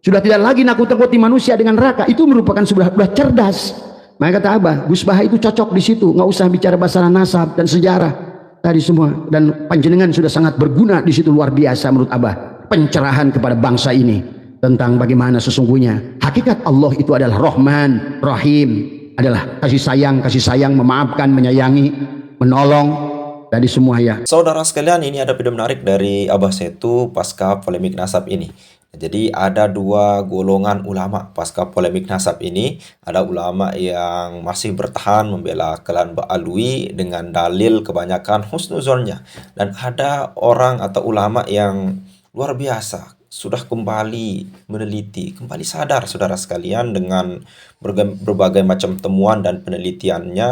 Sudah tidak lagi nakut-nakuti manusia dengan neraka. Itu merupakan sudah cerdas. Maka kata Abah, Gus Baha itu cocok di situ. Nggak usah bicara masalah nasab dan sejarah tadi semua. Dan panjenengan sudah sangat berguna di situ, luar biasa menurut Abah. Pencerahan kepada bangsa ini tentang bagaimana sesungguhnya hakikat Allah itu adalah Rahman, Rahim, adalah kasih sayang, memaafkan, menyayangi, menolong tadi semua ya. Saudara sekalian, ini ada video menarik dari Abah Setu pasca polemik nasab ini. Jadi ada dua golongan ulama pasca polemik nasab ini. Ada ulama yang masih bertahan membela klan Ba'alwi dengan dalil kebanyakan husnuzonnya. Dan ada orang atau ulama yang luar biasa, sudah kembali meneliti, kembali sadar saudara sekalian dengan berbagai macam temuan dan penelitiannya,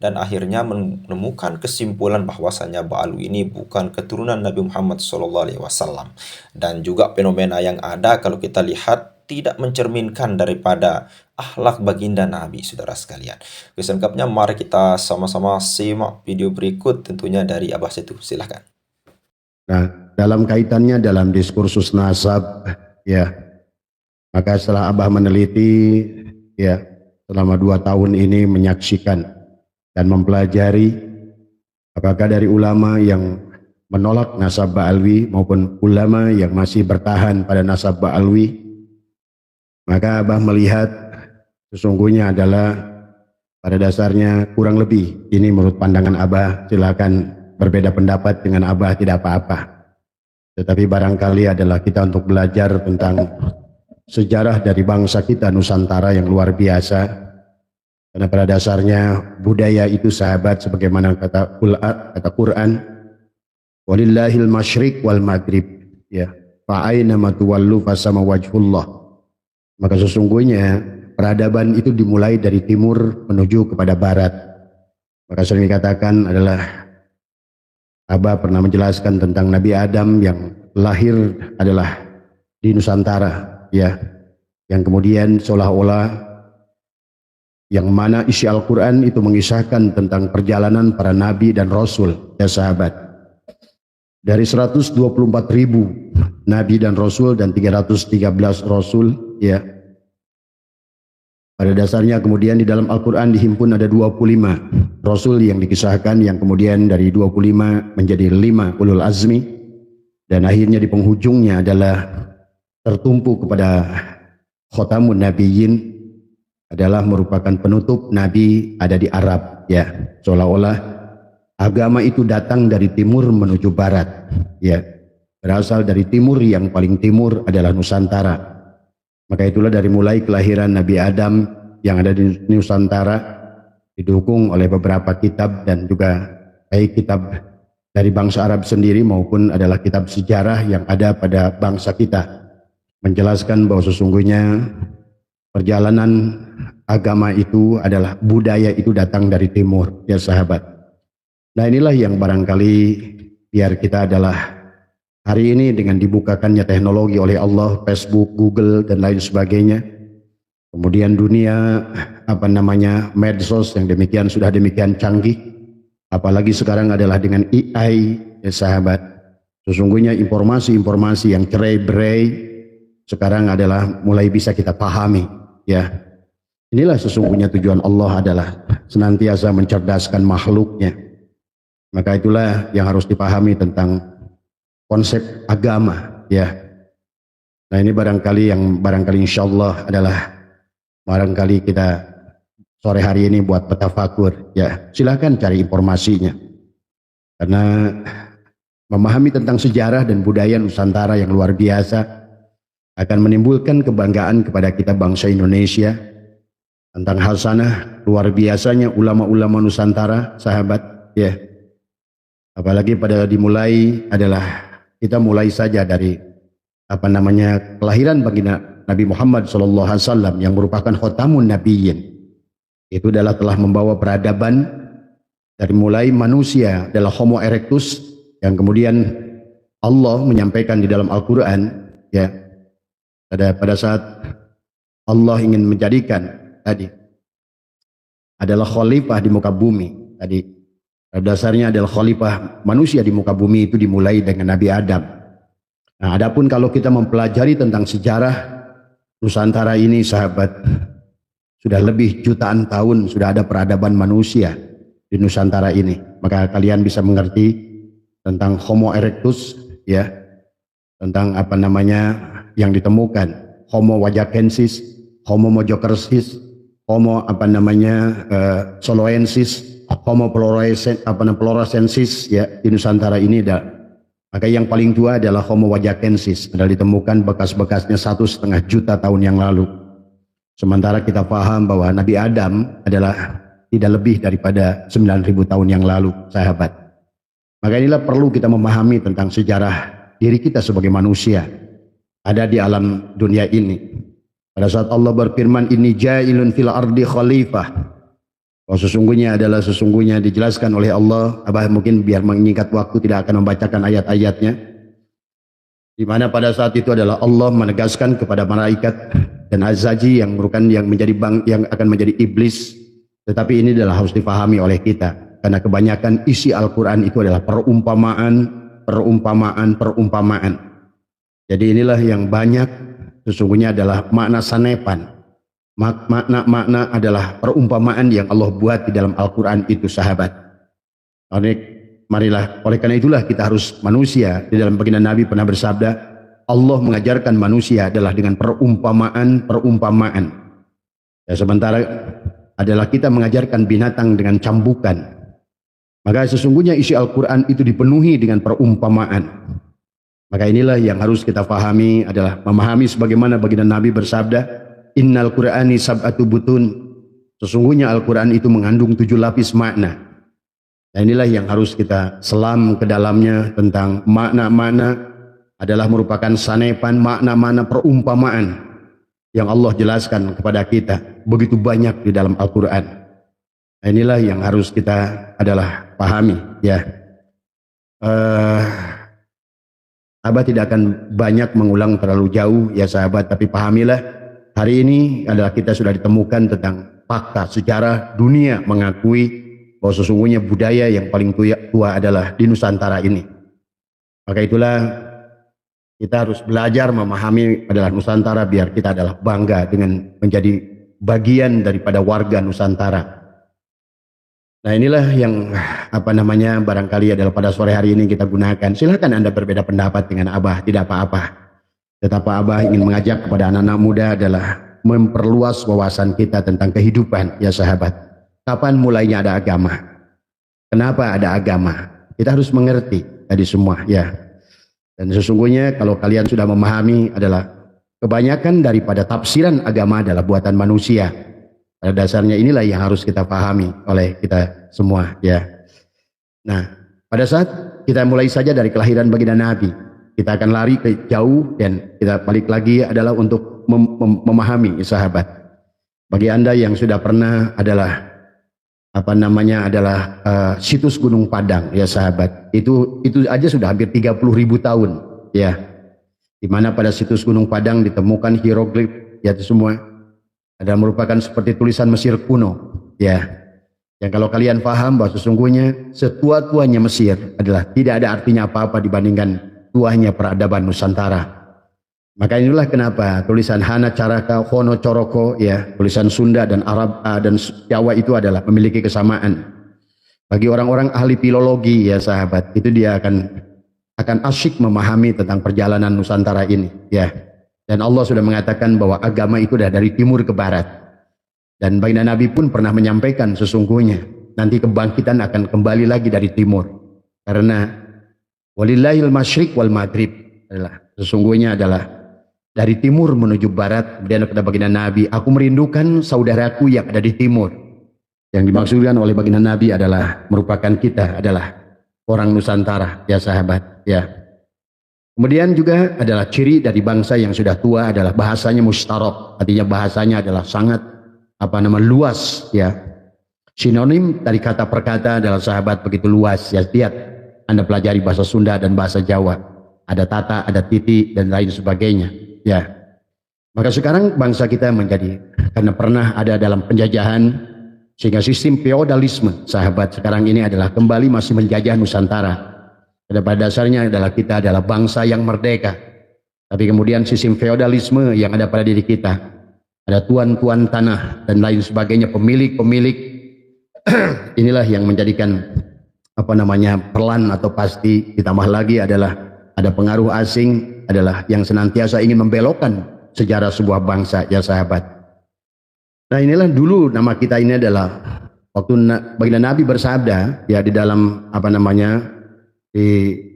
dan akhirnya menemukan kesimpulan bahwasanya Ba'alwi ini bukan keturunan Nabi Muhammad SAW. Dan juga fenomena yang ada kalau kita lihat tidak mencerminkan daripada akhlak baginda Nabi, saudara sekalian. Selengkapnya mari kita sama-sama simak video berikut tentunya dari Abah Setu. Silahkan. Nah, dalam kaitannya dalam diskursus nasab, ya, maka setelah Abah meneliti, ya, selama 2 tahun ini menyaksikan dan mempelajari apakah dari ulama yang menolak nasab Ba'alwi maupun ulama yang masih bertahan pada nasab Ba'alwi, maka Abah melihat sesungguhnya adalah pada dasarnya kurang lebih ini menurut pandangan Abah. Silakan berbeda pendapat dengan Abah, tidak apa-apa. Tetapi barangkali adalah kita untuk belajar tentang sejarah dari bangsa kita Nusantara yang luar biasa. Karena pada dasarnya budaya itu sahabat, sebagaimana kata Quran, walillahil masyriq wal maghrib, ya, fa'aina ma tuwallu fasama wajhullah. Maka sesungguhnya peradaban itu dimulai dari timur menuju kepada barat. Maka sering dikatakan adalah Abah pernah menjelaskan tentang Nabi Adam yang lahir adalah di Nusantara, ya, yang kemudian seolah-olah yang mana isi Al-Quran itu mengisahkan tentang perjalanan para nabi dan rasul, ya sahabat. Dari 124.000 nabi dan rasul dan 313 rasul, ya. Pada dasarnya kemudian di dalam Al-Quran dihimpun ada 25 Rasul yang dikisahkan, yang kemudian dari 25 menjadi 5 ulul azmi, dan akhirnya di penghujungnya adalah tertumpu kepada khotamun nabiyyin, adalah merupakan penutup nabi ada di Arab, ya, seolah-olah agama itu datang dari timur menuju barat, ya, berasal dari timur, yang paling timur adalah Nusantara. Maka itulah dari mulai kelahiran Nabi Adam yang ada di Nusantara didukung oleh beberapa kitab, dan juga baik kitab dari bangsa Arab sendiri maupun adalah kitab sejarah yang ada pada bangsa kita, menjelaskan bahwa sesungguhnya perjalanan agama itu adalah budaya itu datang dari timur, ya sahabat. Nah, inilah yang barangkali biar kita adalah hari ini dengan dibukakannya teknologi oleh Allah, Facebook, Google dan lain sebagainya, kemudian dunia medsos yang sudah demikian canggih, apalagi sekarang adalah dengan AI, ya sahabat. Sesungguhnya informasi-informasi yang cerai-berai sekarang adalah mulai bisa kita pahami, ya. Inilah sesungguhnya tujuan Allah adalah senantiasa mencerdaskan makhluknya. Maka itulah yang harus dipahami tentang konsep agama, ya. Nah, ini barangkali insya Allah adalah barangkali kita sore hari ini buat bertafakur, ya. Silakan cari informasinya, karena memahami tentang sejarah dan budaya Nusantara yang luar biasa akan menimbulkan kebanggaan kepada kita bangsa Indonesia tentang hal sana luar biasanya ulama-ulama Nusantara, sahabat, ya. Apalagi pada dimulai adalah kita mulai saja dari kelahiran baginda Nabi Muhammad SAW yang merupakan khotamun nabiyyin. Itu adalah telah membawa peradaban dari mulai manusia adalah Homo erectus, yang kemudian Allah menyampaikan di dalam Al-Quran, ya, pada saat Allah ingin menjadikan tadi adalah khalifah di muka bumi tadi. Dasarnya adalah khalifah manusia di muka bumi itu dimulai dengan Nabi Adam. Nah, adapun kalau kita mempelajari tentang sejarah Nusantara ini sahabat, sudah lebih jutaan tahun sudah ada peradaban manusia di Nusantara ini. Maka kalian bisa mengerti tentang Homo erectus, ya, tentang apa namanya yang ditemukan, Homo wajakensis, Homo mojokersis, Homo apa namanya soloensis, Homo floresiensis, ya, di Nusantara ini ada. Maka yang paling tua adalah Homo wajakensis, adalah ditemukan bekas-bekasnya 1,5 juta tahun yang lalu. Sementara kita paham bahwa Nabi Adam adalah tidak lebih daripada 9.000 tahun yang lalu, sahabat. Maka inilah perlu kita memahami tentang sejarah diri kita sebagai manusia ada di alam dunia ini. Pada saat Allah berfirman, inni ja'ilun fil ardi khalifah, bahwa sesungguhnya dijelaskan oleh Allah. Abah mungkin biar mengingat waktu tidak akan membacakan ayat-ayatnya, di mana pada saat itu adalah Allah menegaskan kepada malaikat dan azaji yang merupakan yang akan menjadi iblis. Tetapi ini adalah harus dipahami oleh kita, karena kebanyakan isi Al-Quran itu adalah perumpamaan. Jadi inilah yang banyak sesungguhnya adalah makna sanepan. Makna adalah perumpamaan yang Allah buat di dalam Al-Quran itu, sahabat. Oleh karena itulah kita harus manusia. Di dalam baginda Nabi pernah bersabda, Allah mengajarkan manusia adalah dengan perumpamaan. Ya, sementara adalah kita mengajarkan binatang dengan cambukan. Maka sesungguhnya isi Al-Quran itu dipenuhi dengan perumpamaan. Maka inilah yang harus kita pahami, adalah memahami sebagaimana baginda Nabi bersabda, Innal Qur'ani sab'atu butun. Sesungguhnya Al-Quran itu mengandung 7 lapis makna. Dan inilah yang harus kita selam ke dalamnya, tentang makna-makna adalah merupakan sanepan, makna-makna perumpamaan yang Allah jelaskan kepada kita begitu banyak di dalam Al-Quran. Nah, inilah yang harus kita adalah pahami, ya. Abah tidak akan banyak mengulang terlalu jauh, ya sahabat, tapi pahamilah. Hari ini adalah kita sudah ditemukan tentang fakta sejarah dunia mengakui bahwa sesungguhnya budaya yang paling tua adalah di Nusantara ini. Maka itulah kita harus belajar memahami adalah Nusantara, biar kita adalah bangga dengan menjadi bagian daripada warga Nusantara. Nah, inilah yang barangkali adalah pada sore hari ini kita gunakan. Silakan Anda berbeda pendapat dengan Abah, tidak apa-apa. Tetapi Abah ingin mengajak kepada anak-anak muda adalah memperluas wawasan kita tentang kehidupan, ya sahabat. Kapan mulainya ada agama? Kenapa ada agama? Kita harus mengerti tadi semua, ya. Dan sesungguhnya kalau kalian sudah memahami, adalah kebanyakan daripada tafsiran agama adalah buatan manusia. Pada dasarnya inilah yang harus kita pahami oleh kita semua, ya. Nah, pada saat kita mulai saja dari kelahiran baginda Nabi, kita akan lari ke jauh dan kita balik lagi adalah untuk memahami, sahabat. Bagi Anda yang sudah pernah adalah situs Gunung Padang, ya sahabat, itu aja sudah hampir 30.000 tahun, ya. Di mana pada situs Gunung Padang ditemukan hieroglif, ya, itu semua ada merupakan seperti tulisan Mesir kuno, ya. Yang kalau kalian paham bahwa sesungguhnya setua-tuanya Mesir adalah tidak ada artinya apa-apa dibandingkan tuahnya peradaban Nusantara. Maka inilah kenapa tulisan Hana Caraka, Hono Coroko, ya, tulisan Sunda dan Arab dan Jawa itu adalah memiliki kesamaan. Bagi orang-orang ahli filologi, ya sahabat, itu dia akan asyik memahami tentang perjalanan Nusantara ini, ya. Dan Allah sudah mengatakan bahwa agama itu sudah dari timur ke barat. Dan baginda Nabi pun pernah menyampaikan sesungguhnya nanti kebangkitan akan kembali lagi dari timur. Karena walillahil masyriq wal maghrib, sesungguhnya adalah dari timur menuju barat. Kemudian kata baginda Nabi, aku merindukan saudaraku yang ada di timur. Yang dimaksudkan oleh baginda Nabi adalah merupakan kita adalah orang Nusantara, ya sahabat, ya. Kemudian juga adalah ciri dari bangsa yang sudah tua adalah bahasanya mustarok, artinya bahasanya adalah sangat luas, ya. Sinonim dari kata per kata adalah sahabat begitu luas, ya. Lihat, Anda pelajari bahasa Sunda dan bahasa Jawa, ada tata, ada titi dan lain sebagainya, ya. Maka sekarang bangsa kita menjadi, karena pernah ada dalam penjajahan, sehingga sistem feodalisme, sahabat, sekarang ini adalah kembali masih menjajah Nusantara. Pada dasarnya adalah kita adalah bangsa yang merdeka. Tapi kemudian sistem feodalisme yang ada pada diri kita, ada tuan-tuan tanah dan lain sebagainya, pemilik-pemilik, inilah yang menjadikan pelan atau pasti, ditambah lagi adalah ada pengaruh asing, adalah yang senantiasa ingin membelokkan sejarah sebuah bangsa, ya sahabat. Nah inilah dulu nama kita ini adalah waktu baginda Nabi bersabda ya di dalam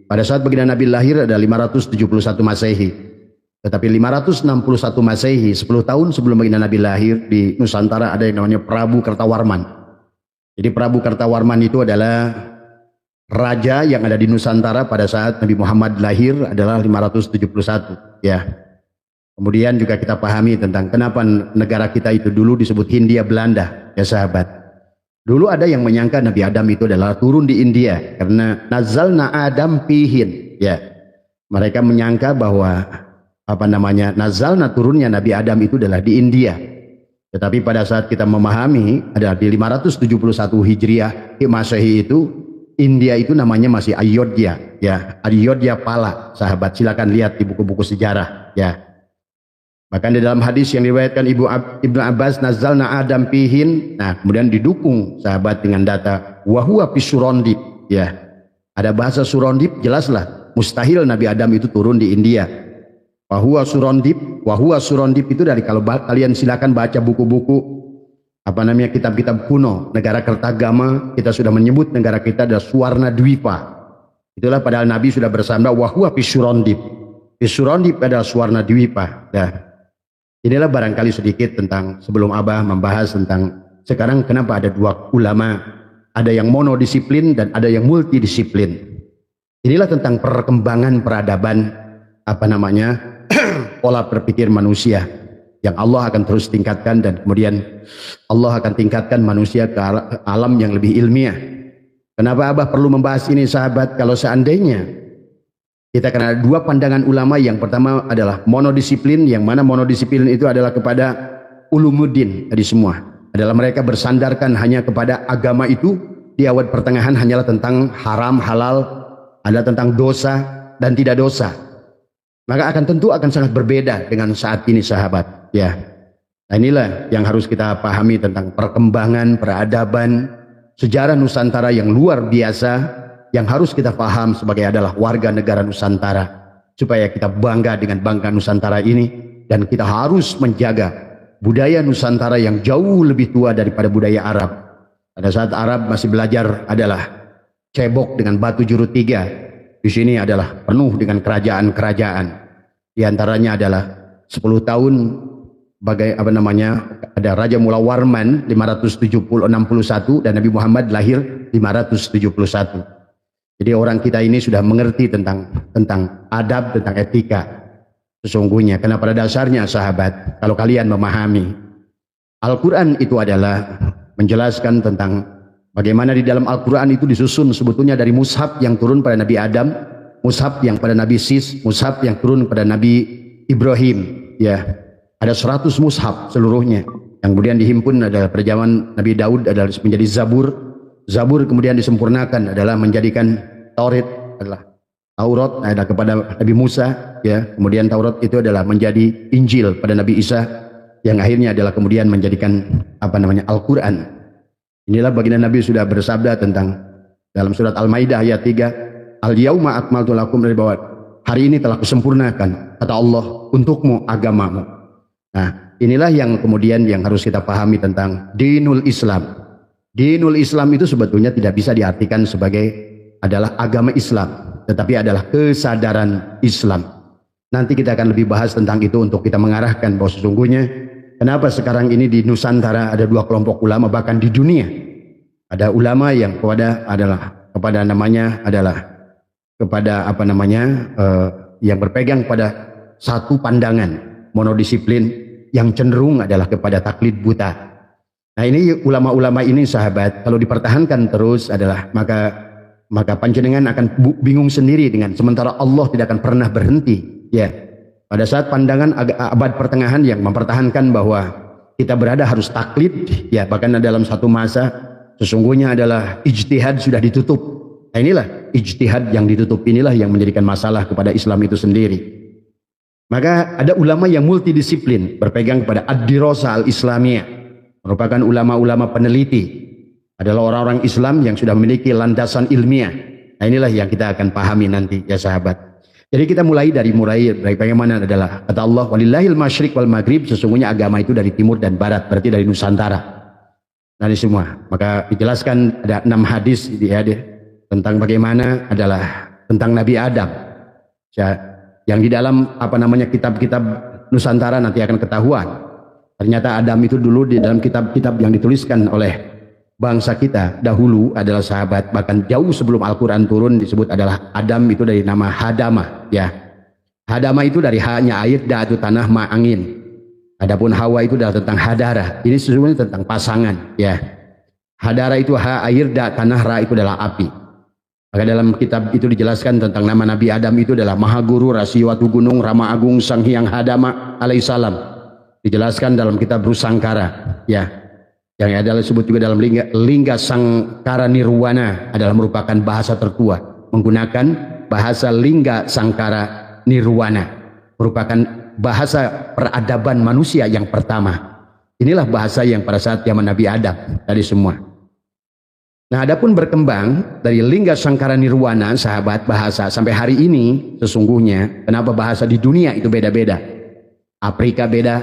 pada saat baginda Nabi lahir ada 571 Masehi. Tetapi 561 Masehi, 10 tahun sebelum baginda Nabi lahir, di Nusantara ada yang namanya Prabu Kertawarman. Jadi Prabu Kertawarman itu adalah raja yang ada di Nusantara pada saat Nabi Muhammad lahir adalah 571 ya. Kemudian juga kita pahami tentang kenapa negara kita itu dulu disebut Hindia Belanda, ya sahabat. Dulu ada yang menyangka Nabi Adam itu adalah turun di India karena nazalna Adam pihin, ya. Mereka menyangka bahwa nazalna turunnya Nabi Adam itu adalah di India. Tetapi pada saat kita memahami adalah di 571 Hijriah Masehi itu India itu namanya masih Ayodhya, ya. Ayodhya Pala, sahabat, silakan lihat di buku-buku sejarah, ya. Bahkan di dalam hadis yang diriwayatkan Ibnu Abbas, nazalna Adam pihin. Nah, kemudian didukung sahabat dengan data wahuwa pisurondip, ya. Ada bahasa Surondip, jelaslah mustahil Nabi Adam itu turun di India. Wahuwa surondip itu dari, kalau kalian silakan baca buku-buku kitab-kitab kuno negara Kertagama, kita sudah menyebut negara kita adalah Suwarna Dwipa. Itulah padahal Nabi sudah bersabda wahuwa pisurondip. Pisurondip adalah Suwarna Dwipa. Nah, inilah barangkali sedikit tentang sebelum Abah membahas tentang sekarang kenapa ada dua ulama, ada yang monodisiplin dan ada yang multidisiplin. Inilah tentang perkembangan peradaban pola berpikir manusia yang Allah akan terus tingkatkan, dan kemudian Allah akan tingkatkan manusia ke alam yang lebih ilmiah. Kenapa Abah perlu membahas ini, sahabat? Kalau seandainya kita akan ada dua pandangan ulama, yang pertama adalah monodisiplin, yang mana monodisiplin itu adalah kepada ulumuddin, tadi semua adalah mereka bersandarkan hanya kepada agama itu di awal pertengahan hanyalah tentang haram, halal, ada tentang dosa dan tidak dosa. Maka tentu akan sangat berbeda dengan saat ini, sahabat, ya. Nah, inilah yang harus kita pahami tentang perkembangan peradaban sejarah Nusantara yang luar biasa, yang harus kita paham sebagai adalah warga negara Nusantara, supaya kita bangga dengan bangga Nusantara ini, dan kita harus menjaga budaya Nusantara yang jauh lebih tua daripada budaya Arab. Pada saat Arab masih belajar adalah cebok dengan batu juru tiga, di sini adalah penuh dengan kerajaan-kerajaan. Di antaranya adalah 10 tahun ada Raja Mula Warman 561 dan Nabi Muhammad lahir 571. Jadi orang kita ini sudah mengerti tentang adab, tentang etika sesungguhnya. Karena pada dasarnya, sahabat, kalau kalian memahami Al-Quran itu adalah menjelaskan tentang bagaimana di dalam Al-Quran itu disusun sebetulnya dari mushaf yang turun pada Nabi Adam, mushaf yang pada Nabi Sis, mushaf yang turun pada Nabi Ibrahim, ya. Ada 100 mushaf seluruhnya yang kemudian dihimpun adalah pada zaman Nabi Daud adalah menjadi Zabur. Zabur kemudian disempurnakan adalah menjadikan Taurat adalah kepada Nabi Musa, ya. Kemudian Taurat itu adalah menjadi Injil pada Nabi Isa, yang akhirnya adalah kemudian menjadikan Al-Quran. Inilah baginda Nabi sudah bersabda tentang dalam surat Al-Maidah ayat 3, Al-yauma akmaltu lakum, dari bawah hari ini telah kusempurnakan, kata Allah, untukmu agamamu. Nah, inilah yang kemudian yang harus kita pahami tentang dinul Islam. Dinul Islam itu sebetulnya tidak bisa diartikan sebagai adalah agama Islam, tetapi adalah kesadaran Islam. Nanti kita akan lebih bahas tentang itu untuk kita mengarahkan bahwa sesungguhnya kenapa sekarang ini di Nusantara ada dua kelompok ulama, bahkan di dunia ada ulama yang yang berpegang pada satu pandangan monodisiplin yang cenderung adalah kepada taklid buta. Nah, ini ulama-ulama ini, sahabat, kalau dipertahankan terus adalah maka panjenengan akan bingung sendiri dengan sementara Allah tidak akan pernah berhenti, ya. Pada saat pandangan abad pertengahan yang mempertahankan bahwa kita berada harus taklid, ya, bahkan dalam satu masa sesungguhnya adalah ijtihad sudah ditutup. Nah, inilah ijtihad yang ditutup inilah yang menjadikan masalah kepada Islam itu sendiri. Maka ada ulama yang multidisiplin, berpegang kepada ad-dirasah al-islamiyah, merupakan ulama-ulama peneliti, adalah orang-orang Islam yang sudah memiliki landasan ilmiah. Nah inilah yang kita akan pahami nanti ya sahabat. Jadi kita mulai dari bagaimana adalah kata Allah, walillahil masyriq wal maghrib, sesungguhnya agama itu dari timur dan barat, berarti dari Nusantara. Dari semua. Maka dijelaskan ada 6 hadis tentang bagaimana adalah tentang Nabi Adam. Ya, yang di dalam kitab-kitab Nusantara nanti akan ketahuan. Ternyata Adam itu dulu di dalam kitab-kitab yang dituliskan oleh bangsa kita dahulu adalah sahabat, bahkan jauh sebelum Al-Quran turun disebut adalah Adam itu dari nama Hadama ya. Hadama itu dari hanya air, da itu tanah, ma angin. Adapun Hawa itu adalah tentang hadara. Ini sesungguhnya tentang pasangan ya. Hadara itu ha air, da tanah, ra itu adalah api. Maka dalam kitab itu dijelaskan tentang nama Nabi Adam itu adalah Maha Guru, Rasiwatu Gunung, Rama Agung, Sang Hyang Hadama alaihissalam. Dijelaskan dalam kitab Rusangkara ya. Yang adalah disebut juga dalam lingga Sangkara Nirwana adalah merupakan bahasa tertua, menggunakan bahasa lingga Sangkara Nirwana, merupakan bahasa peradaban manusia yang pertama. Inilah bahasa yang pada saat zaman Nabi Adam tadi semua. Nah, adapun berkembang dari lingga Sangkara Nirwana sahabat bahasa sampai hari ini sesungguhnya kenapa bahasa di dunia itu beda-beda. Afrika beda,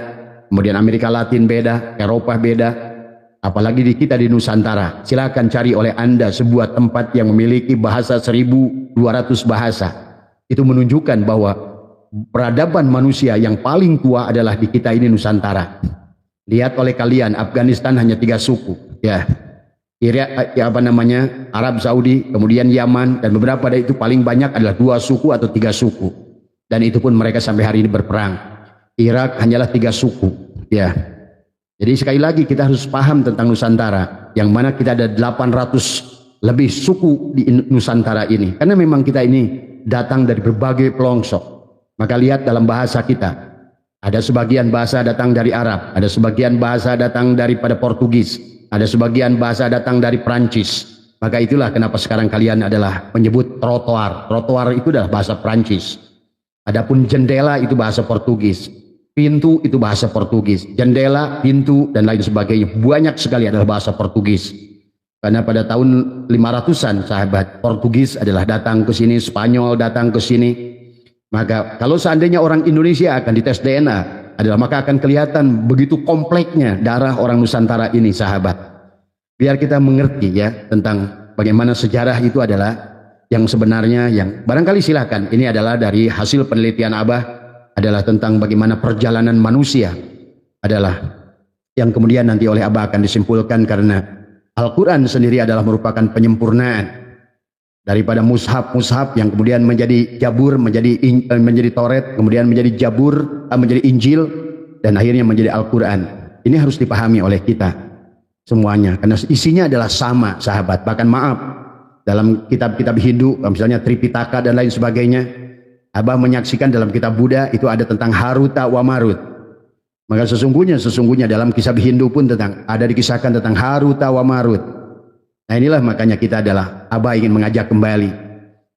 kemudian Amerika Latin beda, Eropa beda. Apalagi di kita di Nusantara, silakan cari oleh Anda sebuah tempat yang memiliki bahasa 1200 bahasa. Itu menunjukkan bahwa peradaban manusia yang paling tua adalah di kita ini Nusantara. Lihat oleh kalian, Afghanistan hanya 3 suku, ya. Arab Saudi, kemudian Yaman, dan beberapa dari itu paling banyak adalah 2 suku atau 3 suku. Dan itu pun mereka sampai hari ini berperang. Irak hanyalah 3 suku, ya. Jadi sekali lagi kita harus paham tentang Nusantara, yang mana kita ada 800 lebih suku di Nusantara ini. Karena memang kita ini datang dari berbagai pelosok. Maka lihat dalam bahasa kita, ada sebagian bahasa datang dari Arab, ada sebagian bahasa datang daripada Portugis, ada sebagian bahasa datang dari Prancis. Maka itulah kenapa sekarang kalian adalah menyebut trotoar. Trotoar itu adalah bahasa Prancis. Adapun jendela itu bahasa Portugis. Pintu itu bahasa Portugis. Jendela, pintu, dan lain sebagainya. Banyak sekali adalah bahasa Portugis. Karena pada tahun 500-an sahabat, Portugis adalah datang ke sini, Spanyol datang ke sini. Maka kalau seandainya orang Indonesia akan dites DNA, maka akan kelihatan begitu kompleksnya darah orang Nusantara ini sahabat. Biar kita mengerti ya tentang bagaimana sejarah itu adalah yang sebenarnya, yang barangkali silahkan ini adalah dari hasil penelitian Abah, adalah tentang bagaimana perjalanan manusia adalah yang kemudian nanti oleh Abah akan disimpulkan, karena Al-Quran sendiri adalah merupakan penyempurnaan daripada mushaf yang kemudian menjadi Jabur, menjadi Taurat, kemudian menjadi Jabur, menjadi Injil, dan akhirnya menjadi Al-Quran. Ini harus dipahami oleh kita semuanya, karena isinya adalah sama sahabat. Bahkan maaf, dalam kitab-kitab Hindu, misalnya Tripitaka dan lain sebagainya, Abah menyaksikan dalam kitab Buddha itu ada tentang Haruta wa Marut. Maka sesungguhnya dalam kisah Hindu pun ada dikisahkan tentang Haruta wa Marut. Nah inilah makanya kita adalah Abah ingin mengajak kembali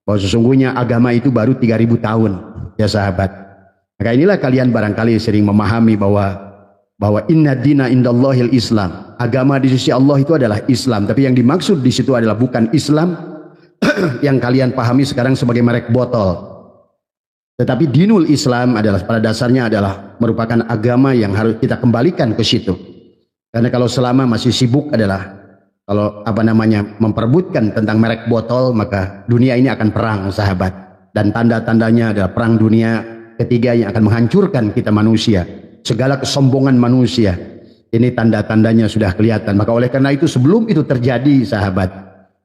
bahwa sesungguhnya agama itu baru 3000 tahun ya sahabat. Maka inilah kalian barangkali sering memahami bahwa inna dina indallahil Islam. Agama di sisi Allah itu adalah Islam, tapi yang dimaksud di situ adalah bukan Islam yang kalian pahami sekarang sebagai merek botol. Tetapi dinul Islam adalah pada dasarnya adalah merupakan agama yang harus kita kembalikan ke situ. Karena kalau selama masih sibuk memperebutkan tentang merek botol, maka dunia ini akan perang sahabat. Dan tanda-tandanya adalah perang dunia ketiga yang akan menghancurkan kita manusia. Segala kesombongan manusia, ini tanda-tandanya sudah kelihatan. Maka oleh karena itu sebelum itu terjadi sahabat,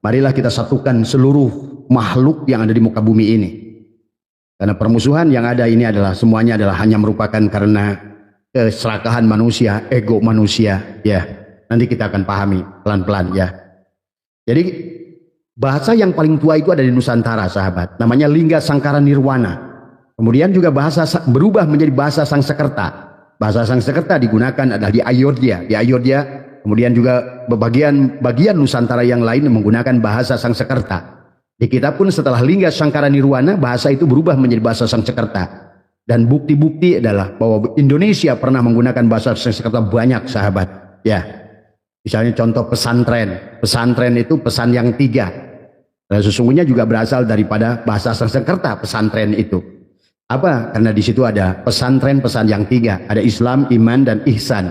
marilah kita satukan seluruh makhluk yang ada di muka bumi ini. Karena permusuhan yang ada ini adalah semuanya adalah hanya merupakan karena keserakahan manusia, ego manusia ya. Nanti kita akan pahami pelan-pelan ya. Jadi bahasa yang paling tua itu ada di Nusantara sahabat, namanya Lingga Sangkara Nirwana. Kemudian juga bahasa berubah menjadi bahasa Sangsekerta. Bahasa Sangsekerta digunakan adalah di Ayodhya. Di Ayodhya kemudian juga bagian Nusantara yang lain menggunakan bahasa Sangsekerta. Di kita pun setelah Lingga Sangkara Nirwana, bahasa itu berubah menjadi bahasa Sangsekerta. Dan bukti-bukti adalah bahwa Indonesia pernah menggunakan bahasa Sanskerta banyak, sahabat. Ya, misalnya contoh pesantren. Pesantren itu pesan yang 3. Dan sesungguhnya juga berasal daripada bahasa Sanskerta pesantren itu. Apa? Karena di situ ada pesantren pesan yang 3. Ada Islam, iman, dan ihsan.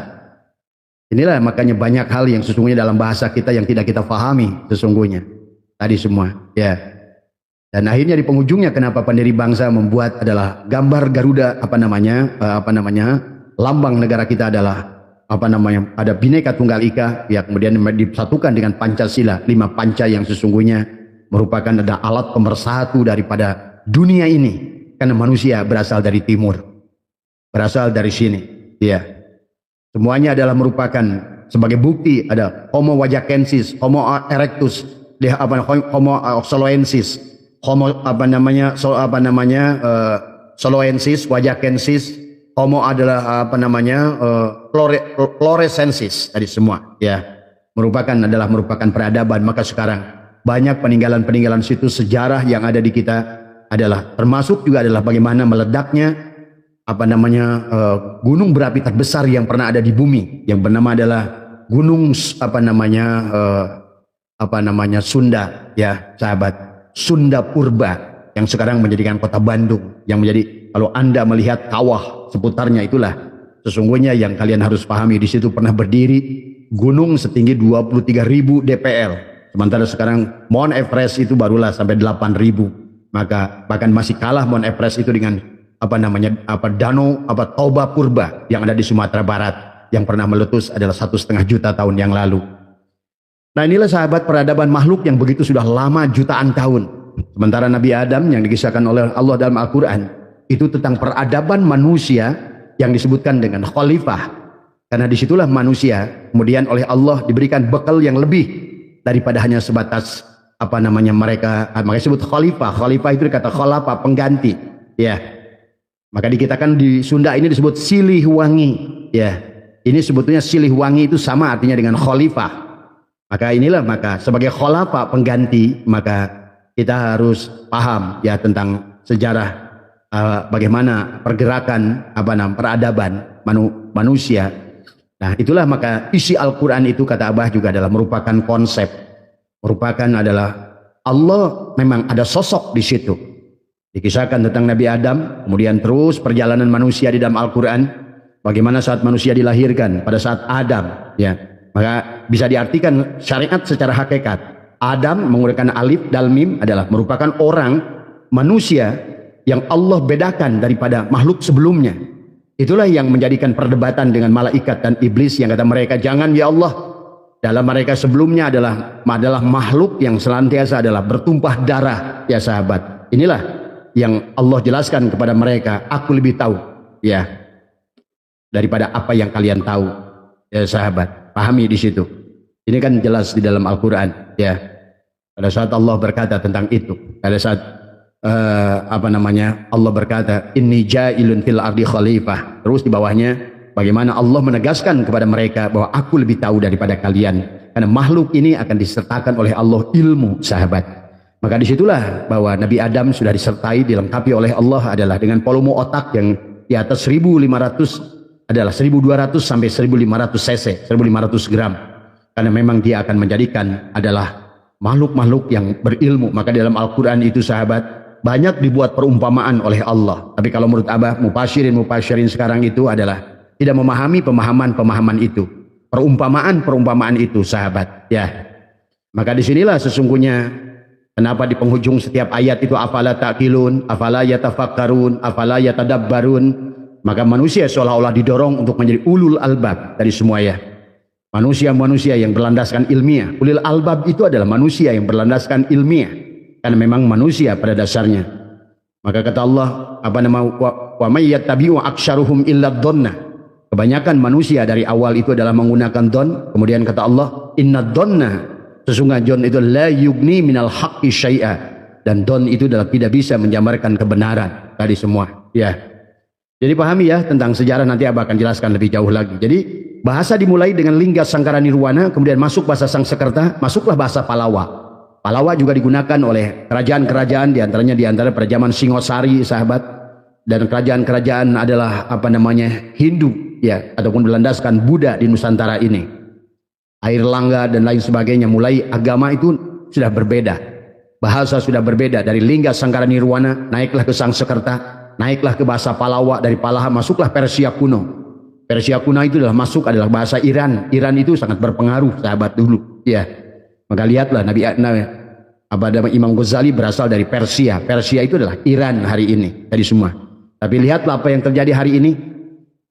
Inilah makanya banyak hal yang sesungguhnya dalam bahasa kita yang tidak kita pahami sesungguhnya. Tadi semua. Ya. Dan akhirnya di penghujungnya kenapa pendiri bangsa membuat adalah gambar Garuda lambang negara kita adalah ada Bhinneka Tunggal Ika, ya, kemudian disatukan dengan Pancasila, 5 panca yang sesungguhnya merupakan ada alat pemersatu daripada dunia ini, karena manusia berasal dari timur, berasal dari sini, ya. Semuanya adalah merupakan sebagai bukti ada Homo wajakensis, Homo erectus, Homo soloensis, Soloensis, Wajakensis, Homo adalah Floresensis, tadi semua, ya, merupakan peradaban. Maka sekarang banyak peninggalan situs sejarah yang ada di kita adalah termasuk juga adalah bagaimana meledaknya gunung berapi terbesar yang pernah ada di bumi, yang bernama adalah gunung Sunda, ya sahabat. Sunda Purba yang sekarang menjadikan kota Bandung, yang menjadi, kalau Anda melihat kawah seputarnya, itulah sesungguhnya yang kalian harus pahami. Di situ pernah berdiri gunung setinggi 23.000 dpl, sementara sekarang Mount Everest itu barulah sampai 8.000. Maka bahkan masih kalah Mount Everest itu dengan danau Toba Purba yang ada di Sumatera Barat, yang pernah meletus adalah 1,5 juta tahun yang lalu. Nah, inilah sahabat peradaban makhluk yang begitu sudah lama, jutaan tahun. Sementara Nabi Adam yang dikisahkan oleh Allah dalam Al-Quran itu tentang peradaban manusia yang disebutkan dengan khalifah. Karena disitulah manusia kemudian oleh Allah diberikan bekal yang lebih daripada hanya sebatas mereka disebut khalifah. Khalifah itu dikata khalafa, pengganti, ya. Maka dikitakan di Sunda ini disebut Silihwangi, ya. Ini sebetulnya Silihwangi itu sama artinya dengan khalifah. Maka sebagai khalafa, pengganti, maka kita harus paham, ya, tentang sejarah bagaimana pergerakan peradaban manusia. Nah, itulah maka isi Al-Quran itu, kata Abah, juga adalah merupakan konsep, adalah Allah memang ada sosok di situ. Dikisahkan tentang Nabi Adam, kemudian terus perjalanan manusia di dalam Al-Quran, bagaimana saat manusia dilahirkan pada saat Adam, ya. Maka bisa diartikan syariat secara hakikat. Adam menggunakan alif dal mim adalah merupakan orang manusia yang Allah bedakan daripada makhluk sebelumnya. Itulah yang menjadikan perdebatan dengan malaikat dan iblis yang kata mereka, jangan ya Allah, dalam mereka sebelumnya adalah makhluk yang senantiasa adalah bertumpah darah, ya sahabat. Inilah yang Allah jelaskan kepada mereka, aku lebih tahu, ya, daripada apa yang kalian tahu, ya sahabat. Pahami di situ. Ini kan jelas di dalam Al-Quran, ya. Pada saat Allah berkata tentang itu, pada saat Allah berkata, inni ja'ilun fil ardi khalifah. Terus di bawahnya, bagaimana Allah menegaskan kepada mereka bahwa aku lebih tahu daripada kalian. Karena makhluk ini akan disertakan oleh Allah ilmu, sahabat. Maka disitulah bahwa Nabi Adam sudah disertai, dilengkapi oleh Allah adalah dengan volume otak yang di atas 1.500 adalah 1.200 sampai 1.500 cc, 1.500 gram. Karena memang dia akan menjadikan adalah makhluk-makhluk yang berilmu. Maka dalam Al-Quran itu, sahabat, banyak dibuat perumpamaan oleh Allah. Tapi kalau menurut Abah, mufasyirin sekarang itu adalah tidak memahami pemahaman itu, perumpamaan itu, sahabat, ya. Maka disinilah sesungguhnya kenapa di penghujung setiap ayat itu afala ta'qilun, afala yatafakkarun, afala yatadabbarun. Maka manusia seolah-olah didorong untuk menjadi ulul albab dari semua, ya. Manusia yang berlandaskan ilmiah. Ulul albab itu adalah manusia yang berlandaskan ilmiah. Karena memang manusia pada dasarnya. Maka kata Allah, wa may yattabi'u aktsaruhum illa dhonna. Kebanyakan manusia dari awal itu adalah menggunakan don. Kemudian kata Allah, inna dhonna, sesungguhnya don itu la yugni minal haqqi syai'a. Dan don itu adalah tidak bisa menjamarkan kebenaran. Tadi semua, ya. Jadi pahami, ya, tentang sejarah, nanti Abah akan jelaskan lebih jauh lagi. Jadi bahasa dimulai dengan lingga sangkara nirwana, kemudian masuk bahasa Sangsekerta, masuklah bahasa Palawa. Palawa juga digunakan oleh kerajaan-kerajaan, di antara pada zaman Singosari, sahabat. dan kerajaan-kerajaan adalah Hindu ya, ataupun berlandaskan Buddha di Nusantara ini. Air Langga dan lain sebagainya, mulai agama itu sudah berbeda, bahasa sudah berbeda, dari Lingga Sangkara Nirwana naiklah ke Sangsekerta, naiklah ke bahasa Palawa, dari Palaha masuklah Persia kuno. Persia kuno itu adalah bahasa Iran. Iran itu sangat berpengaruh sahabat dulu ya. Maka lihatlah Imam Ghazali berasal dari Persia. Persia itu adalah Iran hari ini tadi semua. Tapi lihatlah apa yang terjadi hari ini.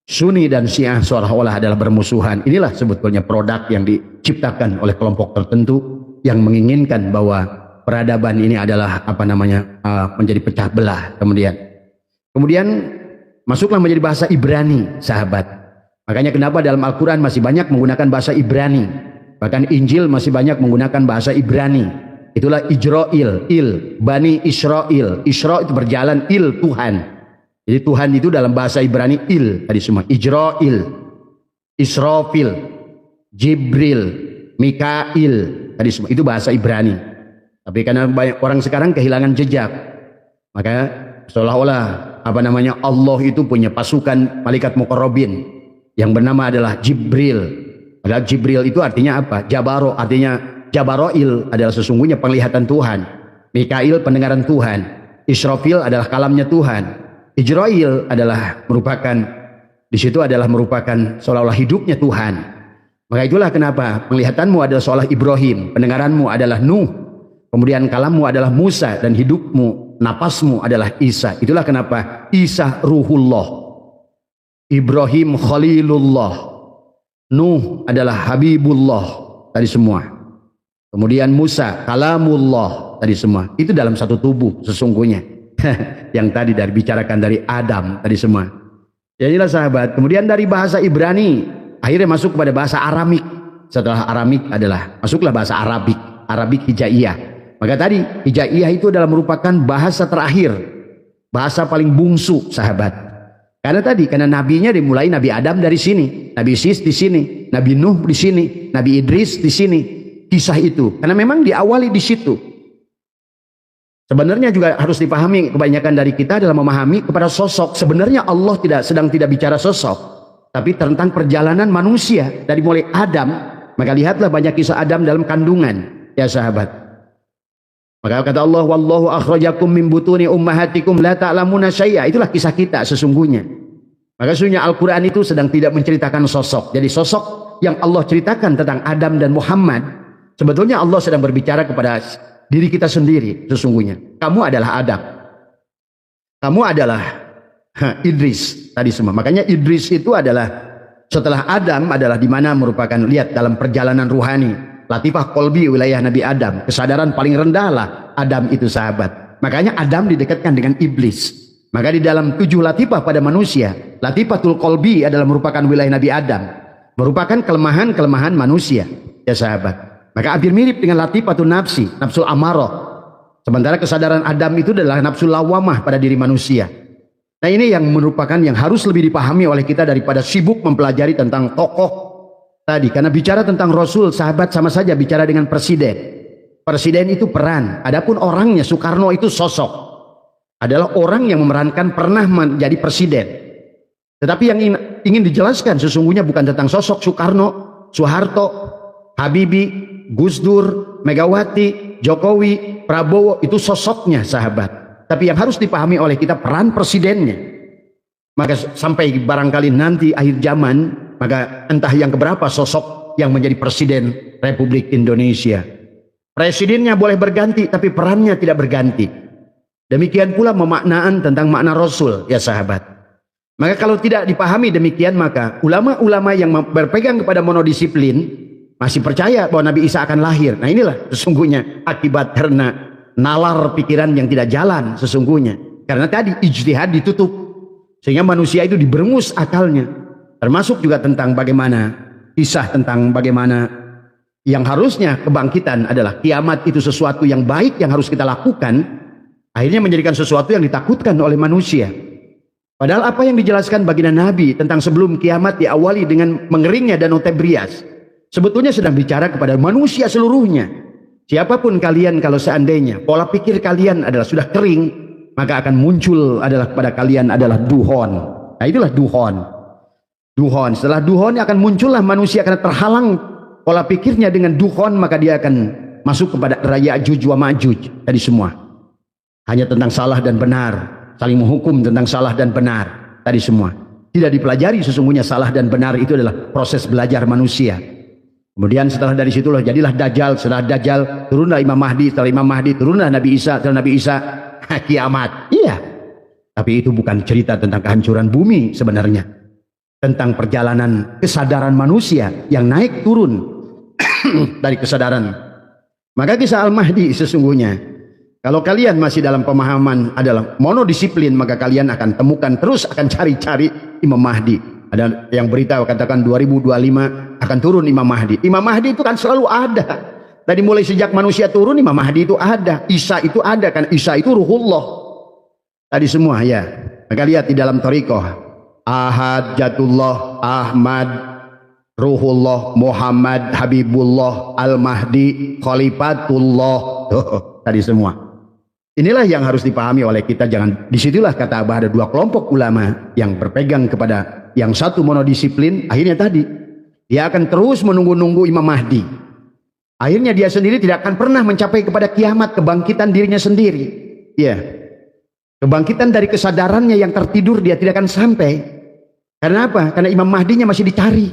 Sunni dan Syiah seolah-olah adalah bermusuhan. Inilah sebetulnya produk yang diciptakan oleh kelompok tertentu yang menginginkan bahwa peradaban ini adalah menjadi pecah belah. Kemudian masuklah menjadi bahasa Ibrani, sahabat. Makanya kenapa dalam Al-Quran masih banyak menggunakan bahasa Ibrani. Bahkan Injil masih banyak menggunakan bahasa Ibrani. Itulah Ijro'il, Bani Israel. Isra itu berjalan, Tuhan. Jadi Tuhan itu dalam bahasa Ibrani tadi semua. Ijro'il, Israfil, Jibril, Mikail, tadi semua itu bahasa Ibrani. Tapi karena banyak orang sekarang kehilangan jejak, maka seolah-olah Allah itu punya pasukan malaikat muqarrabin yang bernama adalah Jibril. Padahal Jibril itu artinya apa? Jabaro, artinya Jabaroil adalah sesungguhnya penglihatan Tuhan. Mikail pendengaran Tuhan. Israfil adalah kalamnya Tuhan. Ijro'il adalah merupakan seolah-olah hidupnya Tuhan. Maka itulah kenapa penglihatanmu adalah seolah Ibrahim, pendengaranmu adalah Nuh, kemudian kalammu adalah Musa, dan hidupmu, napasmu adalah Isa. Itulah kenapa Isa Ruhullah, Ibrahim Khalilullah, Nuh adalah Habibullah, tadi semua. Kemudian Musa Kalamullah, tadi semua. Itu dalam satu tubuh sesungguhnya. Yang tadi bicarakan dari Adam, tadi semua. Jadilah sahabat. Kemudian dari bahasa Ibrani akhirnya masuk kepada bahasa Aramik. Setelah Aramik masuklah bahasa Arabik Hijaiyah. Maka tadi Hijaiyah itu adalah merupakan bahasa terakhir, bahasa paling bungsu, sahabat. Karena nabinya dimulai Nabi Adam dari sini, Nabi Sis di sini, Nabi Nuh di sini, Nabi Idris di sini. Kisah itu karena memang diawali di situ. Sebenarnya juga harus dipahami, kebanyakan dari kita adalah memahami kepada sosok. Sebenarnya Allah sedang tidak bicara sosok, tapi tentang perjalanan manusia dari mulai Adam. Maka lihatlah banyak kisah Adam dalam kandungan, ya sahabat. Maka kata Allah, wallahu akhrajakum min butuni ummahatikum la ta'lamuna syai'a. Itulah kisah kita sesungguhnya. Maka sesungguhnya Al-Quran itu sedang tidak menceritakan sosok. Jadi sosok yang Allah ceritakan tentang Adam dan Muhammad, sebetulnya Allah sedang berbicara kepada diri kita sendiri sesungguhnya. Kamu adalah Adam, kamu adalah Idris, tadi semua. Makanya Idris itu adalah setelah Adam, adalah di mana merupakan, lihat dalam perjalanan ruhani, latifah kolbi wilayah Nabi Adam, kesadaran paling rendah lah Adam itu, sahabat. Makanya Adam didekatkan dengan iblis. Maka di dalam 7 latifah pada manusia, latifatul kolbi adalah merupakan wilayah Nabi Adam, merupakan kelemahan-kelemahan manusia, ya sahabat. Maka hampir mirip dengan latifatul nafsi, nafsul amarah. Sementara kesadaran Adam itu adalah nafsul lawamah pada diri manusia. Nah ini yang merupakan yang harus lebih dipahami oleh kita daripada sibuk mempelajari tentang tokoh tadi. Karena bicara tentang Rasul, sahabat, sama saja bicara dengan presiden. Presiden itu peran, adapun orangnya Soekarno itu sosok. Adalah orang yang memerankan pernah menjadi presiden. Tetapi yang ingin dijelaskan sesungguhnya bukan tentang sosok Soekarno, Soeharto, Habibie, Gus Dur, Megawati, Jokowi, Prabowo, itu sosoknya, sahabat. Tapi yang harus dipahami oleh kita peran presidennya. Maka sampai barangkali nanti akhir zaman, maka entah yang keberapa sosok yang menjadi presiden Republik Indonesia. Presidennya boleh berganti, tapi perannya tidak berganti. Demikian pula memaknaan tentang makna Rasul, ya sahabat. Maka kalau tidak dipahami demikian, maka ulama-ulama yang berpegang kepada monodisiplin masih percaya bahwa Nabi Isa akan lahir. Nah inilah sesungguhnya akibat karena nalar pikiran yang tidak jalan sesungguhnya. Karena tadi ijtihad ditutup, sehingga manusia itu diberengus akalnya. Termasuk juga tentang bagaimana kisah tentang bagaimana yang harusnya kebangkitan adalah kiamat itu sesuatu yang baik yang harus kita lakukan, akhirnya menjadikan sesuatu yang ditakutkan oleh manusia. Padahal apa yang dijelaskan baginda Nabi tentang sebelum kiamat diawali dengan mengeringnya Danau Tebrias, sebetulnya sedang bicara kepada manusia seluruhnya. Siapapun kalian, kalau seandainya pola pikir kalian adalah sudah kering, maka akan muncul adalah pada kalian adalah duhon. Nah itulah duhon. Duhon. Setelah duhon akan muncullah manusia karena terhalang pola pikirnya dengan duhon, maka dia akan masuk kepada raya Ya'juj wa Ma'juj tadi semua. Hanya tentang salah dan benar, saling menghukum tentang salah dan benar tadi semua. Tidak dipelajari sesungguhnya salah dan benar itu adalah proses belajar manusia. Kemudian setelah dari situlah jadilah Dajjal, setelah Dajjal turunlah Imam Mahdi, setelah Imam Mahdi turunlah Nabi Isa, setelah Nabi Isa kiamat. Iya. Tapi itu bukan cerita tentang kehancuran bumi sebenarnya. Tentang perjalanan kesadaran manusia yang naik turun dari kesadaran. Maka kisah Al-Mahdi sesungguhnya, kalau kalian masih dalam pemahaman adalah monodisiplin, maka kalian akan temukan terus, akan cari-cari Imam Mahdi. Ada yang berita katakan 2025 akan turun Imam Mahdi. Imam Mahdi itu kan selalu ada. Tadi mulai sejak manusia turun, Imam Mahdi itu ada. Isa itu ada, kan Isa itu ruhullah. Tadi semua ya. Maka lihat di dalam thariqah, Ahad, Jatullah, Ahmad, Ruhullah, Muhammad, Habibullah, Al-Mahdi, Khalifatullah. Tadi semua. Inilah yang harus dipahami oleh kita. Jangan, disitulah kata Abah ada dua kelompok ulama yang berpegang kepada yang satu monodisiplin. Akhirnya tadi dia akan terus menunggu-nunggu Imam Mahdi. Akhirnya dia sendiri tidak akan pernah mencapai kepada kiamat, kebangkitan dirinya sendiri. Ya, kebangkitan dari kesadarannya yang tertidur dia tidak akan sampai. Karena apa? Karena Imam Mahdinya masih dicari.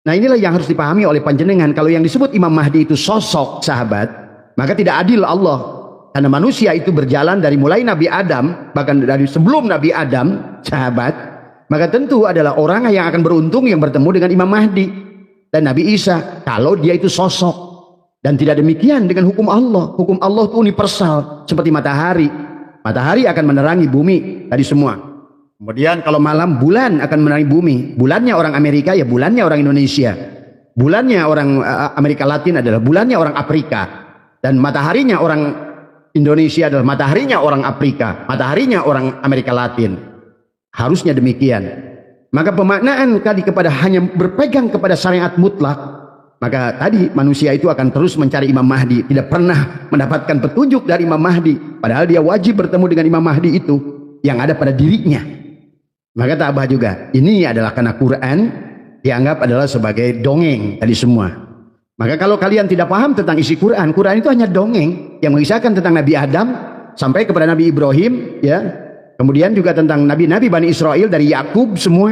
Nah inilah yang harus dipahami oleh panjenengan. Kalau yang disebut Imam Mahdi itu sosok sahabat, maka tidak adil Allah. Karena manusia itu berjalan dari mulai Nabi Adam, bahkan dari sebelum Nabi Adam, sahabat, maka tentu adalah orang yang akan beruntung yang bertemu dengan Imam Mahdi dan Nabi Isa, kalau dia itu sosok. Dan tidak demikian dengan hukum Allah. Hukum Allah itu universal, seperti matahari. Matahari akan menerangi bumi, tadi semua. Kemudian kalau malam, bulan akan menerangi bumi. Bulannya orang Amerika, ya bulannya orang Indonesia. Bulannya orang Amerika Latin adalah bulannya orang Afrika. Dan mataharinya orang Indonesia adalah mataharinya orang Afrika, mataharinya orang Amerika Latin. Harusnya demikian. Maka pemaknaan tadi kepada hanya berpegang kepada syariat mutlak, maka tadi manusia itu akan terus mencari Imam Mahdi, tidak pernah mendapatkan petunjuk dari Imam Mahdi, padahal dia wajib bertemu dengan Imam Mahdi itu yang ada pada dirinya. Maka tak Abah juga, ini adalah karena Quran dianggap adalah sebagai dongeng tadi semua. Maka kalau kalian tidak paham tentang isi Quran, Quran itu hanya dongeng yang mengisahkan tentang Nabi Adam sampai kepada Nabi Ibrahim, ya. Kemudian juga tentang nabi-nabi Bani Israel dari Yakub semua,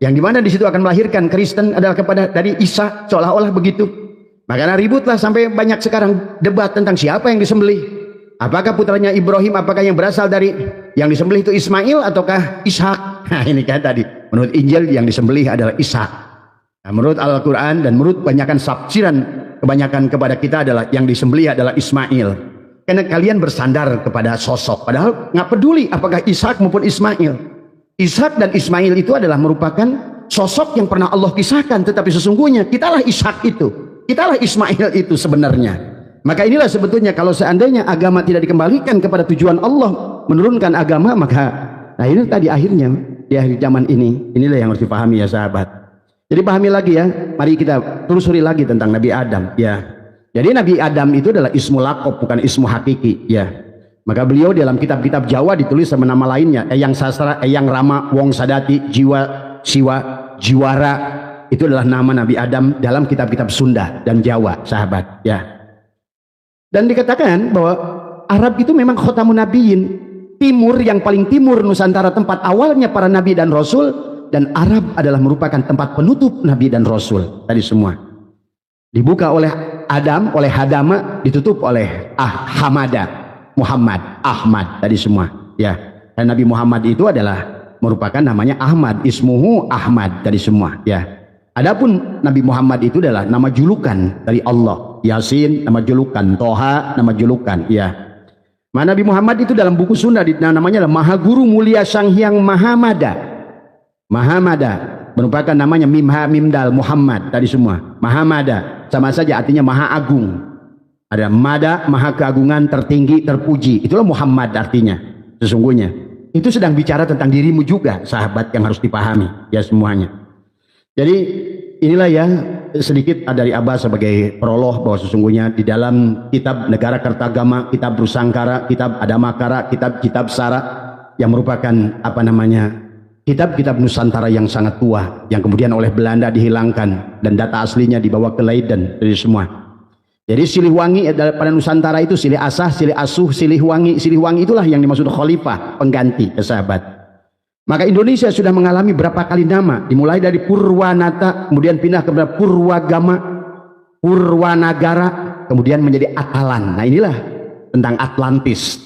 yang dimana di situ akan melahirkan Kristen adalah kepada dari Isa, seolah-olah begitu. Makanya ributlah sampai banyak sekarang debat tentang siapa yang disembelih. Apakah putranya Ibrahim, apakah yang berasal dari yang disembelih itu Ismail ataukah Ishak? Nah ini kan tadi menurut Injil yang disembelih adalah Ishak. Nah, menurut Al-Quran dan menurut kebanyakan tafsiran kebanyakan kepada kita adalah yang disembelih adalah Ismail. Karena kalian bersandar kepada sosok, padahal nggak peduli apakah Ishak maupun Ismail. Ishak dan Ismail itu adalah merupakan sosok yang pernah Allah kisahkan, tetapi sesungguhnya kitalah Ishak itu, kitalah Ismail itu sebenarnya. Maka inilah sebetulnya kalau seandainya agama tidak dikembalikan kepada tujuan Allah menurunkan agama, maka nah ini tadi akhirnya di akhir zaman ini, inilah yang harus dipahami ya sahabat. Jadi pahami lagi ya, mari kita telusuri lagi tentang Nabi Adam ya. Jadi Nabi Adam itu adalah ismu laqab, bukan ismu hakiki ya. Maka beliau dalam kitab-kitab Jawa ditulis sama nama lainnya, Eyang Sastra, Eyang Rama, Wong Sadati, Jiwa, Siwa, Jiwara. Itu adalah nama Nabi Adam dalam kitab-kitab Sunda dan Jawa sahabat ya. Dan dikatakan bahwa Arab itu memang khotamun nabiyyin, timur yang paling timur Nusantara tempat awalnya para nabi dan rasul. Dan Arab adalah merupakan tempat penutup Nabi dan Rasul tadi semua. Dibuka oleh Adam, oleh Hadama, ditutup oleh Hamada, Muhammad, Ahmad tadi semua. Ya, dan Nabi Muhammad itu adalah merupakan namanya Ahmad, ismuhu Ahmad tadi semua. Ya, adapun Nabi Muhammad itu adalah nama julukan dari Allah. Yasin nama julukan, Toha nama julukan. Ya, Nabi Muhammad itu dalam buku Sunda namanya adalah Maha Guru Mulia Sang Hyang Mahamada. Mahamada merupakan namanya Mimha Mimdal Muhammad tadi semua. Mahamada sama saja artinya Maha Agung. Ada Mada, Maha Keagungan, tertinggi, terpuji. Itulah Muhammad artinya sesungguhnya. Itu sedang bicara tentang dirimu juga sahabat yang harus dipahami ya semuanya. Jadi inilah ya sedikit dari Abah sebagai prolog bahwa sesungguhnya di dalam kitab Negara Kertagama, kitab Rusangkara, kitab Adamakara, kitab Sara yang merupakan kitab-kitab Nusantara yang sangat tua yang kemudian oleh Belanda dihilangkan dan data aslinya dibawa ke Leiden dari semua. Jadi Siliwangi pada Nusantara itu Silih Asah, Silih Asuh, Siliwangi. Siliwangi itulah yang dimaksud khalifah pengganti, sahabat. Maka Indonesia sudah mengalami berapa kali nama, dimulai dari Purwanata, kemudian pindah kepada Purwagama, Purwanagara, kemudian menjadi Atalan. Nah inilah tentang Atlantis.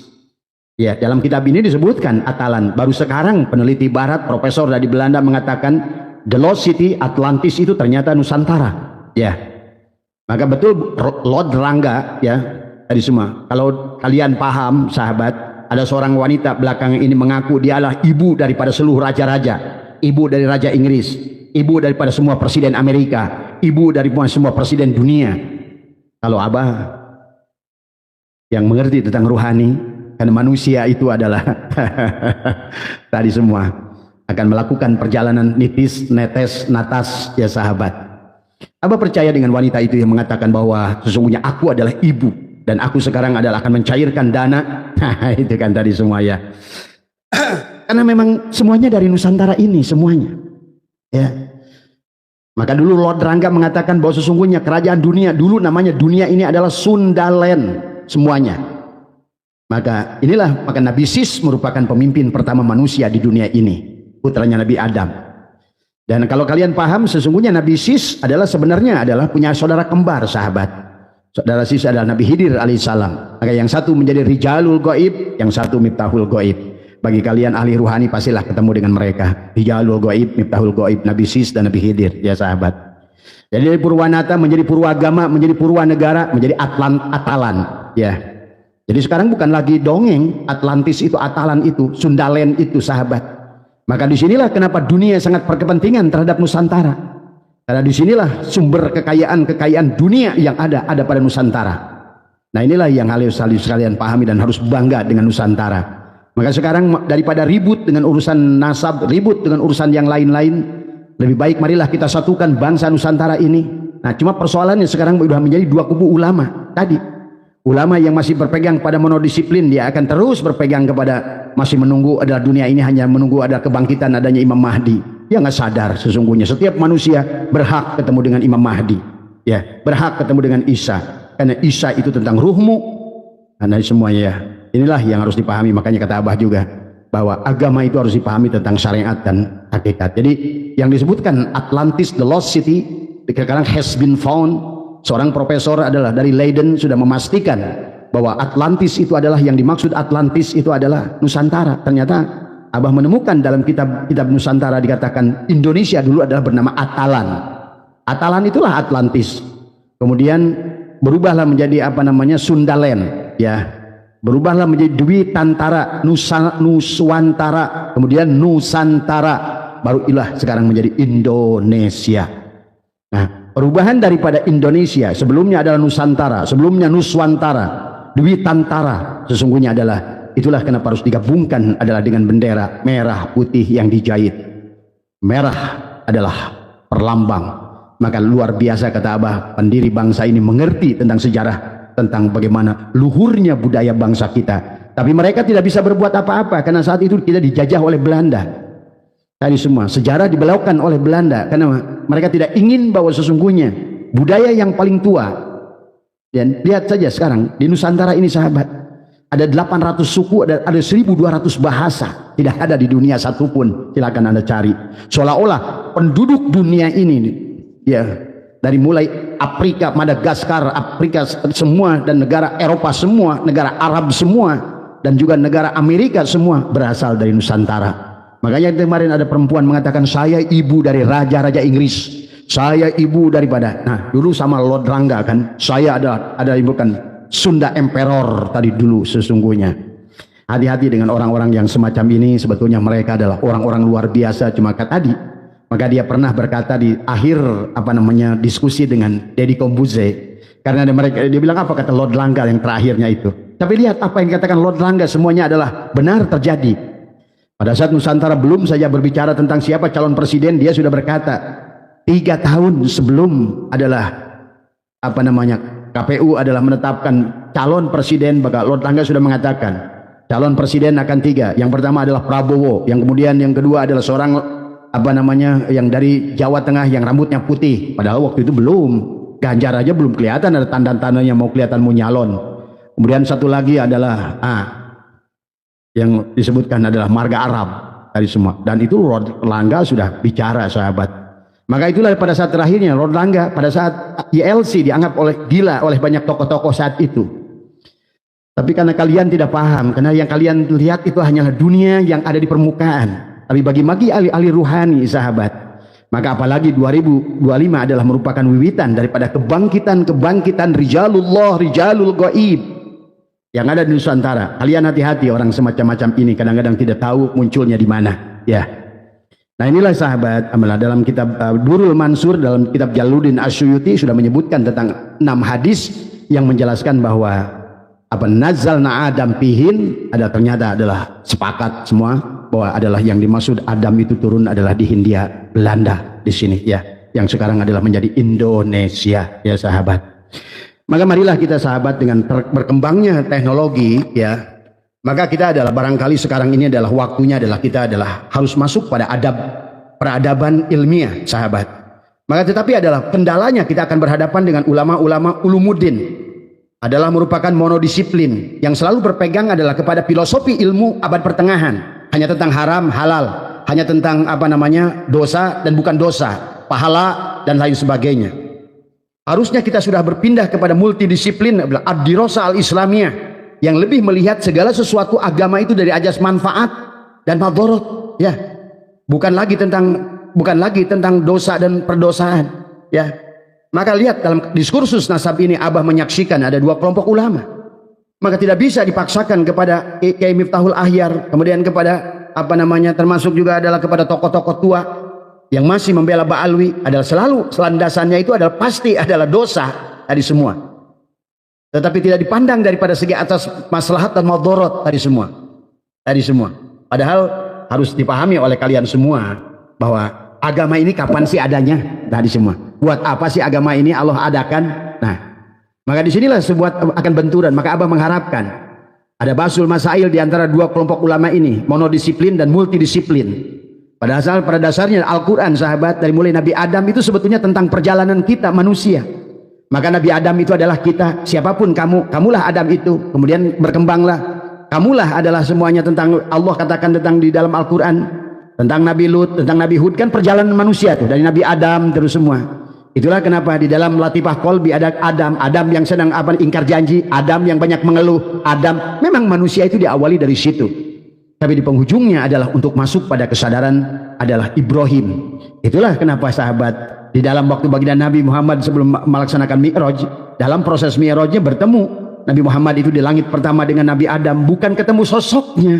Ya, dalam kitab ini disebutkan Atalan. Baru sekarang peneliti barat, profesor dari Belanda mengatakan The Lost City Atlantis itu ternyata Nusantara. Ya, maka betul Lord Rangga ya tadi semua. Kalau kalian paham, sahabat, ada seorang wanita belakangan ini mengaku dialah ibu daripada seluruh raja-raja, ibu dari Raja Inggris, ibu daripada semua presiden Amerika, ibu dari semua presiden dunia. Kalau Abah yang mengerti tentang rohani, karena manusia itu adalah tadi semua akan melakukan perjalanan nitis, netes, natas ya sahabat. Abah percaya dengan wanita itu yang mengatakan bahwa sesungguhnya aku adalah ibu dan aku sekarang adalah akan mencairkan dana. Itu kan tadi semua ya. Karena memang semuanya dari Nusantara ini semuanya. Ya. Maka dulu Lord Rangga mengatakan bahwa sesungguhnya kerajaan dunia dulu namanya dunia ini adalah Sundaland semuanya. Maka Nabi Sis merupakan pemimpin pertama manusia di dunia ini, putranya Nabi Adam. Dan kalau kalian paham sesungguhnya Nabi Sis sebenarnya punya saudara kembar, sahabat. Saudara Sis adalah Nabi Khidir alaihissalam. Maka yang satu menjadi Rijalul Ghaib, yang satu Miftahul Ghaib. Bagi kalian ahli ruhani pastilah ketemu dengan mereka. Rijalul Ghaib, Miftahul Ghaib, Nabi Sis dan Nabi Khidir, ya sahabat. Jadi dari Purwanata menjadi Purwagama, menjadi Purwanegara, menjadi Atalan, ya. Jadi sekarang bukan lagi dongeng, Atlantis itu, Atalan itu, Sundaland itu, sahabat. Maka disinilah kenapa dunia sangat berkepentingan terhadap Nusantara. Karena disinilah sumber kekayaan dunia yang ada pada Nusantara. Nah inilah yang harus kalian pahami dan harus bangga dengan Nusantara. Maka sekarang daripada ribut dengan urusan nasab, ribut dengan urusan yang lain-lain, lebih baik marilah kita satukan bangsa Nusantara ini. Nah cuma persoalannya sekarang sudah menjadi dua kubu ulama tadi. Ulama yang masih berpegang pada monodisiplin, dia akan terus berpegang kepada masih menunggu adalah dunia ini hanya menunggu ada kebangkitan adanya Imam Mahdi. Dia nggak sadar sesungguhnya setiap manusia berhak ketemu dengan Imam Mahdi, ya berhak ketemu dengan Isa, karena Isa itu tentang ruhmu. Karena semuanya ya inilah yang harus dipahami. Makanya kata Abah juga bahwa agama itu harus dipahami tentang syariat dan hakikat. Jadi yang disebutkan Atlantis, the lost city, sekarang has been found. Seorang profesor adalah dari Leiden sudah memastikan bahwa Atlantis itu adalah yang dimaksud Atlantis itu adalah Nusantara. Ternyata Abah menemukan dalam kitab Nusantara dikatakan Indonesia dulu adalah bernama Atalan. Atalan itulah Atlantis. Kemudian berubahlah menjadi Sundaland, ya. Berubahlah menjadi Dwi Tantara, Nuswantara, kemudian Nusantara, baru sekarang menjadi Indonesia. Nah, perubahan daripada Indonesia sebelumnya adalah Nusantara, sebelumnya Nuswantara, Dwi Tantara, sesungguhnya itulah kenapa harus digabungkan adalah dengan bendera merah putih yang dijahit. Merah adalah perlambang. Maka luar biasa kata Abah, pendiri bangsa ini mengerti tentang sejarah, tentang bagaimana luhurnya budaya bangsa kita. Tapi mereka tidak bisa berbuat apa-apa karena saat itu kita dijajah oleh Belanda. Tadi semua sejarah dibelokkan oleh Belanda karena mereka tidak ingin bahwa sesungguhnya budaya yang paling tua. Dan lihat saja sekarang di Nusantara ini sahabat, ada 800 suku, ada 1200 bahasa, tidak ada di dunia satupun. Silakan Anda cari. Seolah-olah penduduk dunia ini ya dari mulai Afrika, Madagaskar, Afrika semua, dan negara Eropa semua, negara Arab semua, dan juga negara Amerika semua berasal dari Nusantara. Makanya kemarin ada perempuan mengatakan saya ibu dari raja-raja Inggris, saya ibu daripada, nah dulu sama Lord Rangga kan, saya ada ibu kan Sunda Emperor tadi dulu. Sesungguhnya hati-hati dengan orang-orang yang semacam ini, sebetulnya mereka adalah orang-orang luar biasa. Cuma tadi, maka dia pernah berkata di akhir diskusi dengan Deddy Kombuze, karena dia bilang apa kata Lord Rangga yang terakhirnya itu. Tapi lihat apa yang dikatakan Lord Rangga, semuanya adalah benar terjadi. Pada saat Nusantara belum saja berbicara tentang siapa calon presiden, dia sudah berkata 3 tahun sebelum adalah apa namanya KPU adalah menetapkan calon presiden, maka Lord Langga sudah mengatakan calon presiden akan 3. Yang pertama adalah Prabowo, yang kemudian yang kedua adalah seorang apa namanya yang dari Jawa Tengah yang rambutnya putih. Padahal waktu itu belum, Ganjar aja belum kelihatan ada tanda-tandanya mau kelihatan mau nyalon. Kemudian satu lagi adalah yang disebutkan adalah marga Arab dari semua. Dan itu Lord Langga sudah bicara, sahabat. Maka itulah pada saat terakhirnya Lord Langga pada saat YLC dianggap gila oleh banyak tokoh-tokoh saat itu. Tapi karena kalian tidak paham, karena yang kalian lihat itu hanyalah dunia yang ada di permukaan. Tapi bagi ahli-ahli ruhani, sahabat, maka apalagi 2025 adalah merupakan wiwitan daripada kebangkitan rijalullah, rijalul gaib yang ada di Nusantara. Kalian hati-hati, orang semacam-macam ini kadang-kadang tidak tahu munculnya di mana, ya. Nah inilah sahabat, dalam kitab Durul Mansur, dalam kitab Jalaluddin Asyuyuti sudah menyebutkan tentang 6 hadis yang menjelaskan bahwa nazalna Adam pihin ternyata adalah sepakat semua bahwa adalah yang dimaksud Adam itu turun adalah di Hindia Belanda di sini, ya, yang sekarang adalah menjadi Indonesia, ya sahabat. Maka marilah kita, sahabat, dengan berkembangnya teknologi, ya, maka kita adalah barangkali sekarang ini adalah waktunya adalah kita adalah harus masuk pada peradaban ilmiah, sahabat. Maka tetapi adalah kendalanya kita akan berhadapan dengan ulama-ulama ulumuddin, adalah merupakan monodisiplin yang selalu berpegang adalah kepada filosofi ilmu abad pertengahan, hanya tentang haram halal, hanya tentang dosa dan bukan dosa, pahala dan lain sebagainya. Harusnya kita sudah berpindah kepada multidisiplin ad-dirasah al-islamiyah yang lebih melihat segala sesuatu agama itu dari ajas manfaat dan madharat, ya. Bukan lagi tentang dosa dan perdosaan, ya. Maka lihat dalam diskursus nasab ini Abah menyaksikan ada 2 kelompok ulama. Maka tidak bisa dipaksakan kepada Kiai Miftahul Ahyar, kemudian kepada termasuk juga adalah kepada tokoh-tokoh tua yang masih membela Ba'alwi, adalah selalu landasannya itu adalah pasti adalah dosa dari semua. Tetapi tidak dipandang daripada segi atas maslahat dan madharat dari semua. Padahal harus dipahami oleh kalian semua bahwa agama ini kapan sih adanya? Dari semua. Buat apa sih agama ini Allah adakan? Nah, maka disinilah sebuah akan benturan. Maka Abah mengharapkan ada basul masail di antara 2 kelompok ulama ini, monodisiplin dan multidisiplin. Pada dasarnya Al-Quran, sahabat, dari mulai Nabi Adam itu sebetulnya tentang perjalanan kita manusia. Maka Nabi Adam itu adalah kita, siapapun kamulah Adam itu, kemudian berkembanglah, kamulah adalah semuanya tentang Allah katakan tentang di dalam Al-Quran, tentang Nabi Lut, tentang Nabi Hud, kan perjalanan manusia tuh, dari Nabi Adam terus semua. Itulah kenapa di dalam Latifah Qalbi ada Adam yang sedang ingkar janji, Adam yang banyak mengeluh, Adam, memang manusia itu diawali dari situ. Tapi di penghujungnya adalah untuk masuk pada kesadaran adalah Ibrahim. Itulah kenapa, sahabat, di dalam waktu baginda Nabi Muhammad sebelum melaksanakan Mi'raj, dalam proses Mi'rajnya bertemu Nabi Muhammad itu di langit pertama dengan Nabi Adam, bukan ketemu sosoknya,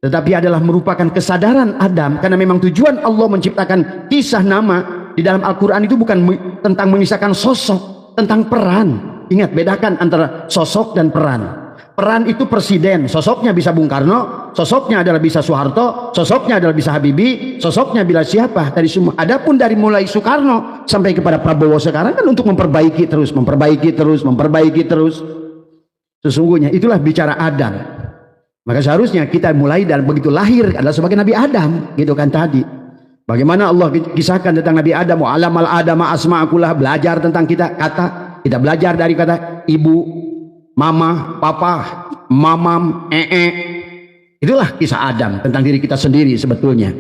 tetapi adalah merupakan kesadaran Adam, karena memang tujuan Allah menciptakan kisah nama di dalam Al-Quran itu bukan tentang mengisahkan sosok, tentang peran. Ingat, bedakan antara sosok dan peran. Peran itu presiden, sosoknya bisa Bung Karno, sosoknya adalah bisa Soeharto, sosoknya adalah bisa Habibie, sosoknya bila siapa dari semua. Adapun dari mulai Soekarno sampai kepada Prabowo sekarang kan untuk memperbaiki terus. Sesungguhnya itulah bicara Adam. Maka seharusnya kita mulai dan begitu lahir adalah sebagai Nabi Adam, gitu kan tadi. Bagaimana Allah kisahkan tentang Nabi Adam, wa alamal adama asma'akullah, belajar tentang kita belajar dari kata ibu, mama, papa, mamam, itulah kisah Adam tentang diri kita sendiri sebetulnya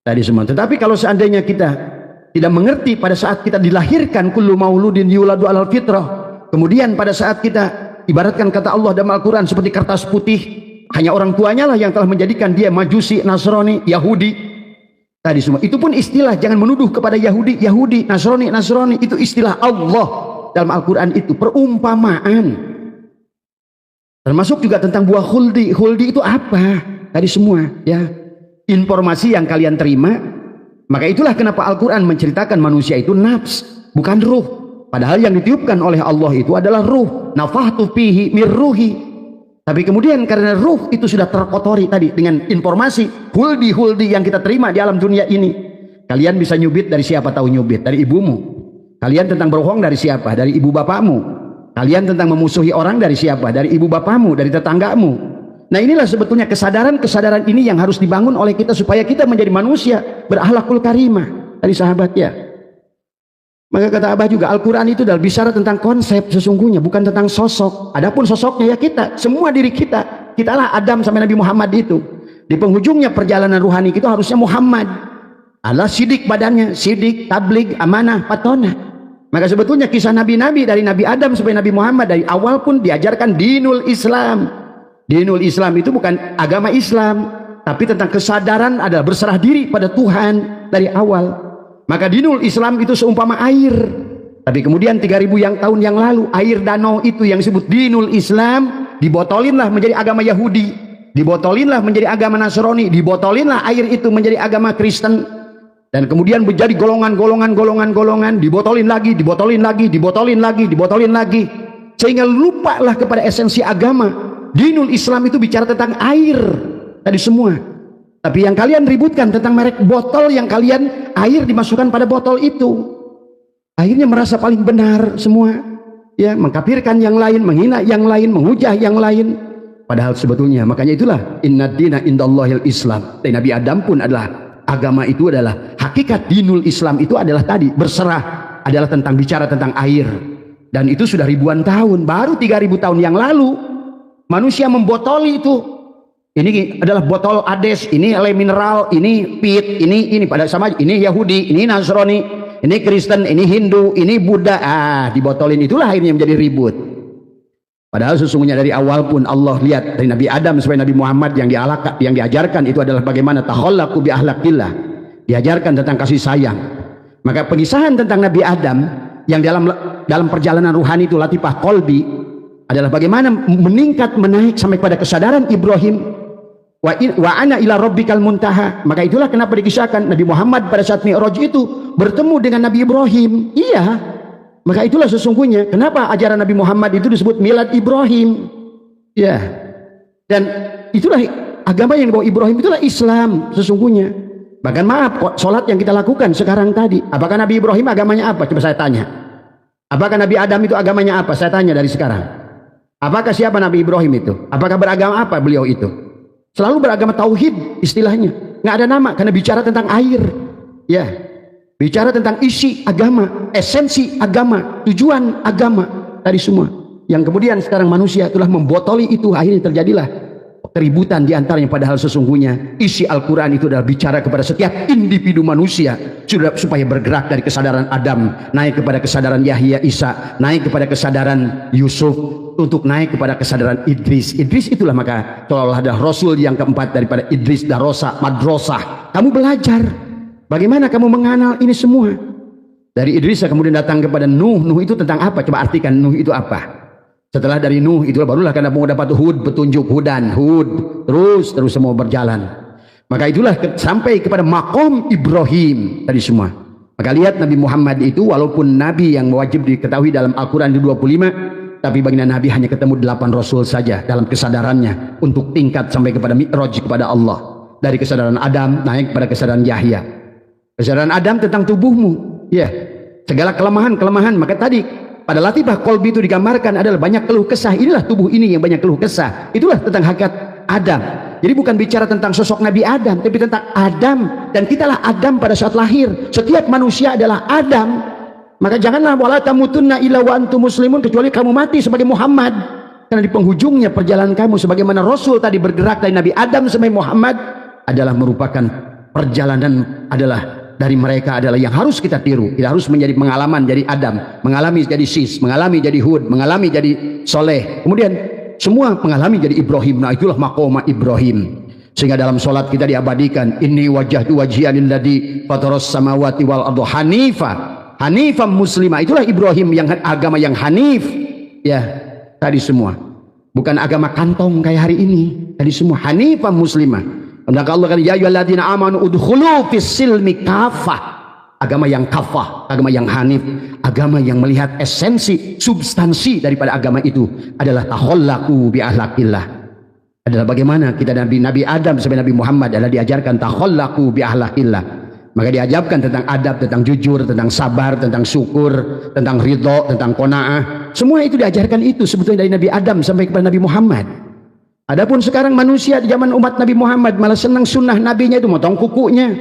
tadi semua. Tetapi kalau seandainya kita tidak mengerti pada saat kita dilahirkan, kullu mauludin yuladu alal fitrah, kemudian pada saat kita ibaratkan kata Allah dalam Al-Quran seperti kertas putih, hanya orang tuanya lah yang telah menjadikan dia Majusi, Nasrani, Yahudi tadi semua. Itu pun istilah, jangan menuduh kepada Yahudi, Nasrani, itu istilah Allah dalam Al-Quran, itu perumpamaan. Termasuk juga tentang buah khuldi. Khuldi itu apa? Tadi semua, ya. Informasi yang kalian terima. Maka itulah kenapa Al-Quran menceritakan manusia itu nafs, bukan ruh. Padahal yang ditiupkan oleh Allah itu adalah ruh. Nafahtu fihi mir ruhi. Tapi kemudian karena ruh itu sudah terkotori tadi dengan informasi huldi yang kita terima di alam dunia ini. Kalian bisa nyubit dari siapa? Tahu nyubit? Dari ibumu. Kalian tentang berbohong dari siapa? Dari ibu bapakmu. Kalian tentang memusuhi orang dari siapa? Dari ibu bapakmu, dari tetanggamu. Nah inilah sebetulnya kesadaran ini yang harus dibangun oleh kita supaya kita menjadi manusia berakhlakul karimah. Tadi sahabat ya. Maka kata Abah juga Al-Quran itu adalah bicara tentang konsep sesungguhnya, bukan tentang sosok. Adapun sosoknya ya kita, semua diri kita. Kitalah Adam sampai Nabi Muhammad itu. Di penghujungnya perjalanan ruhani kita harusnya Muhammad. Allah sidik badannya, sidik, tabligh, amanah, patonah. Maka sebetulnya kisah nabi-nabi dari Nabi Adam sampai Nabi Muhammad dari awal pun diajarkan dinul Islam. Dinul Islam itu bukan agama Islam, tapi tentang kesadaran adalah berserah diri pada Tuhan dari awal. Maka dinul Islam itu seumpama air. Tapi kemudian 3000 tahun yang lalu air danau itu yang disebut dinul Islam dibotolinlah menjadi agama Yahudi, dibotolinlah menjadi agama Nasrani, dibotolinlah air itu menjadi agama Kristen. Dan kemudian menjadi golongan, dibotolin lagi, sehingga lupalah kepada esensi agama. Dinul Islam itu bicara tentang air tadi semua. Tapi yang kalian ributkan tentang merek botol, yang kalian air dimasukkan pada botol itu, akhirnya merasa paling benar semua, ya, mengkafirkan yang lain, menghina yang lain, menghujah yang lain. Padahal sebetulnya makanya itulah inna dina indallahil Islam. Dan Nabi Adam pun adalah agama itu adalah hakikat dinul Islam itu adalah tadi berserah, adalah tentang bicara tentang air. Dan itu sudah ribuan tahun, baru 3000 tahun yang lalu manusia membotoli itu. Ini adalah botol Ades, ini oleh mineral, ini pit, ini pada sama, ini Yahudi, ini Nasrani, ini Kristen, ini Hindu, ini Buddha. Dibotolin itulah akhirnya menjadi ribut. Padahal sesungguhnya dari awal pun Allah lihat dari Nabi Adam sampai Nabi Muhammad yang diajarkan itu adalah bagaimana takhallaqu bi akhlaqillah, diajarkan tentang kasih sayang. Maka pengisahan tentang Nabi Adam yang dalam perjalanan ruhani itu latifah qalbi adalah bagaimana meningkat menaik sampai pada kesadaran Ibrahim wa ana ila rabbikal muntaha. Maka itulah kenapa dikisahkan Nabi Muhammad pada saat Mi'raj itu bertemu dengan Nabi Ibrahim. Iya. Maka itulah sesungguhnya kenapa ajaran Nabi Muhammad itu disebut milad Ibrahim. Ya. Dan itulah agama yang dibawa Ibrahim, itulah Islam sesungguhnya. Bahkan maaf, sholat yang kita lakukan sekarang tadi, apakah Nabi Ibrahim agamanya apa? Coba saya tanya. Apakah Nabi Adam itu agamanya apa? Saya tanya dari sekarang. Apakah siapa Nabi Ibrahim itu? Apakah beragama apa beliau itu? Selalu beragama tauhid istilahnya. Nggak ada nama karena bicara tentang air. Ya. Bicara tentang isi agama, esensi agama, tujuan agama tadi semua. Yang kemudian sekarang manusia telah membotoli itu, akhirnya terjadilah keributan di antaranya. Padahal sesungguhnya isi Al-Quran itu adalah bicara kepada setiap individu manusia supaya bergerak dari kesadaran Adam, naik kepada kesadaran Yahya Isa, naik kepada kesadaran Yusuf, untuk naik kepada kesadaran Idris. Idris itulah maka seolah adalah Rasul yang keempat daripada Idris Darosa Madrasah. Kamu belajar bagaimana kamu mengenal ini semua. Dari Idris kemudian datang kepada Nuh. Nuh itu tentang apa? Coba artikan Nuh itu apa. Setelah dari Nuh itu barulah karena mau dapat Hud, petunjuk Hudan, Hud, terus semua berjalan. Maka itulah sampai kepada maqam Ibrahim tadi semua. Maka lihat Nabi Muhammad itu walaupun Nabi yang wajib diketahui dalam Al-Quran di 25, tapi baginda Nabi hanya ketemu 8 Rasul saja dalam kesadarannya untuk tingkat sampai kepada Mi'raj kepada Allah. Dari kesadaran Adam naik kepada kesadaran Yahya. Kesadaran Adam tentang tubuhmu, ya, segala kelemahan. Maka tadi pada latifah qalbi itu digambarkan adalah banyak keluh kesah. Inilah tubuh ini yang banyak keluh kesah. Itulah tentang hakikat Adam. Jadi bukan bicara tentang sosok Nabi Adam, tapi tentang Adam. Dan kitalah Adam pada saat lahir. Setiap manusia adalah Adam. Maka janganlah wala tamutunna illa wa antum muslimun, kecuali kamu mati sebagai Muhammad. Karena di penghujungnya perjalanan kamu sebagaimana Rasul tadi bergerak dari Nabi Adam sampai Muhammad adalah merupakan perjalanan, adalah dari mereka adalah yang harus kita tiru. Kita harus menjadi pengalaman jadi Adam, mengalami jadi Sis, mengalami jadi Hud, mengalami jadi Soleh, kemudian semua mengalami jadi Ibrahim. Nah itulah maqama Ibrahim. Sehingga dalam solat kita diabadikan inni wajjahtu wajhiya lilladzi fataras samawati wal arda hanifan muslimah. Itulah Ibrahim yang agama yang hanif, ya, tadi semua bukan agama kantong kayak hari ini. Tadi semua hanifan muslimah. Maka Allah kata ya ayyuhalladzina amanu udkhulu fis silmi kafah. Agama yang kafah, agama yang hanif, agama yang melihat esensi, substansi daripada agama itu adalah takhallaqu bi akhlaqillah. Adalah bagaimana kita Nabi Adam sampai Nabi Muhammad adalah diajarkan takhallaqu bi akhlaqillah. Maka diajarkan tentang adab, tentang jujur, tentang sabar, tentang syukur, tentang ridho, tentang qanaah. Semua itu diajarkan itu sebetulnya dari Nabi Adam sampai kepada Nabi Muhammad. Adapun sekarang manusia di zaman umat Nabi Muhammad malah senang sunnah nabinya itu motong kukunya,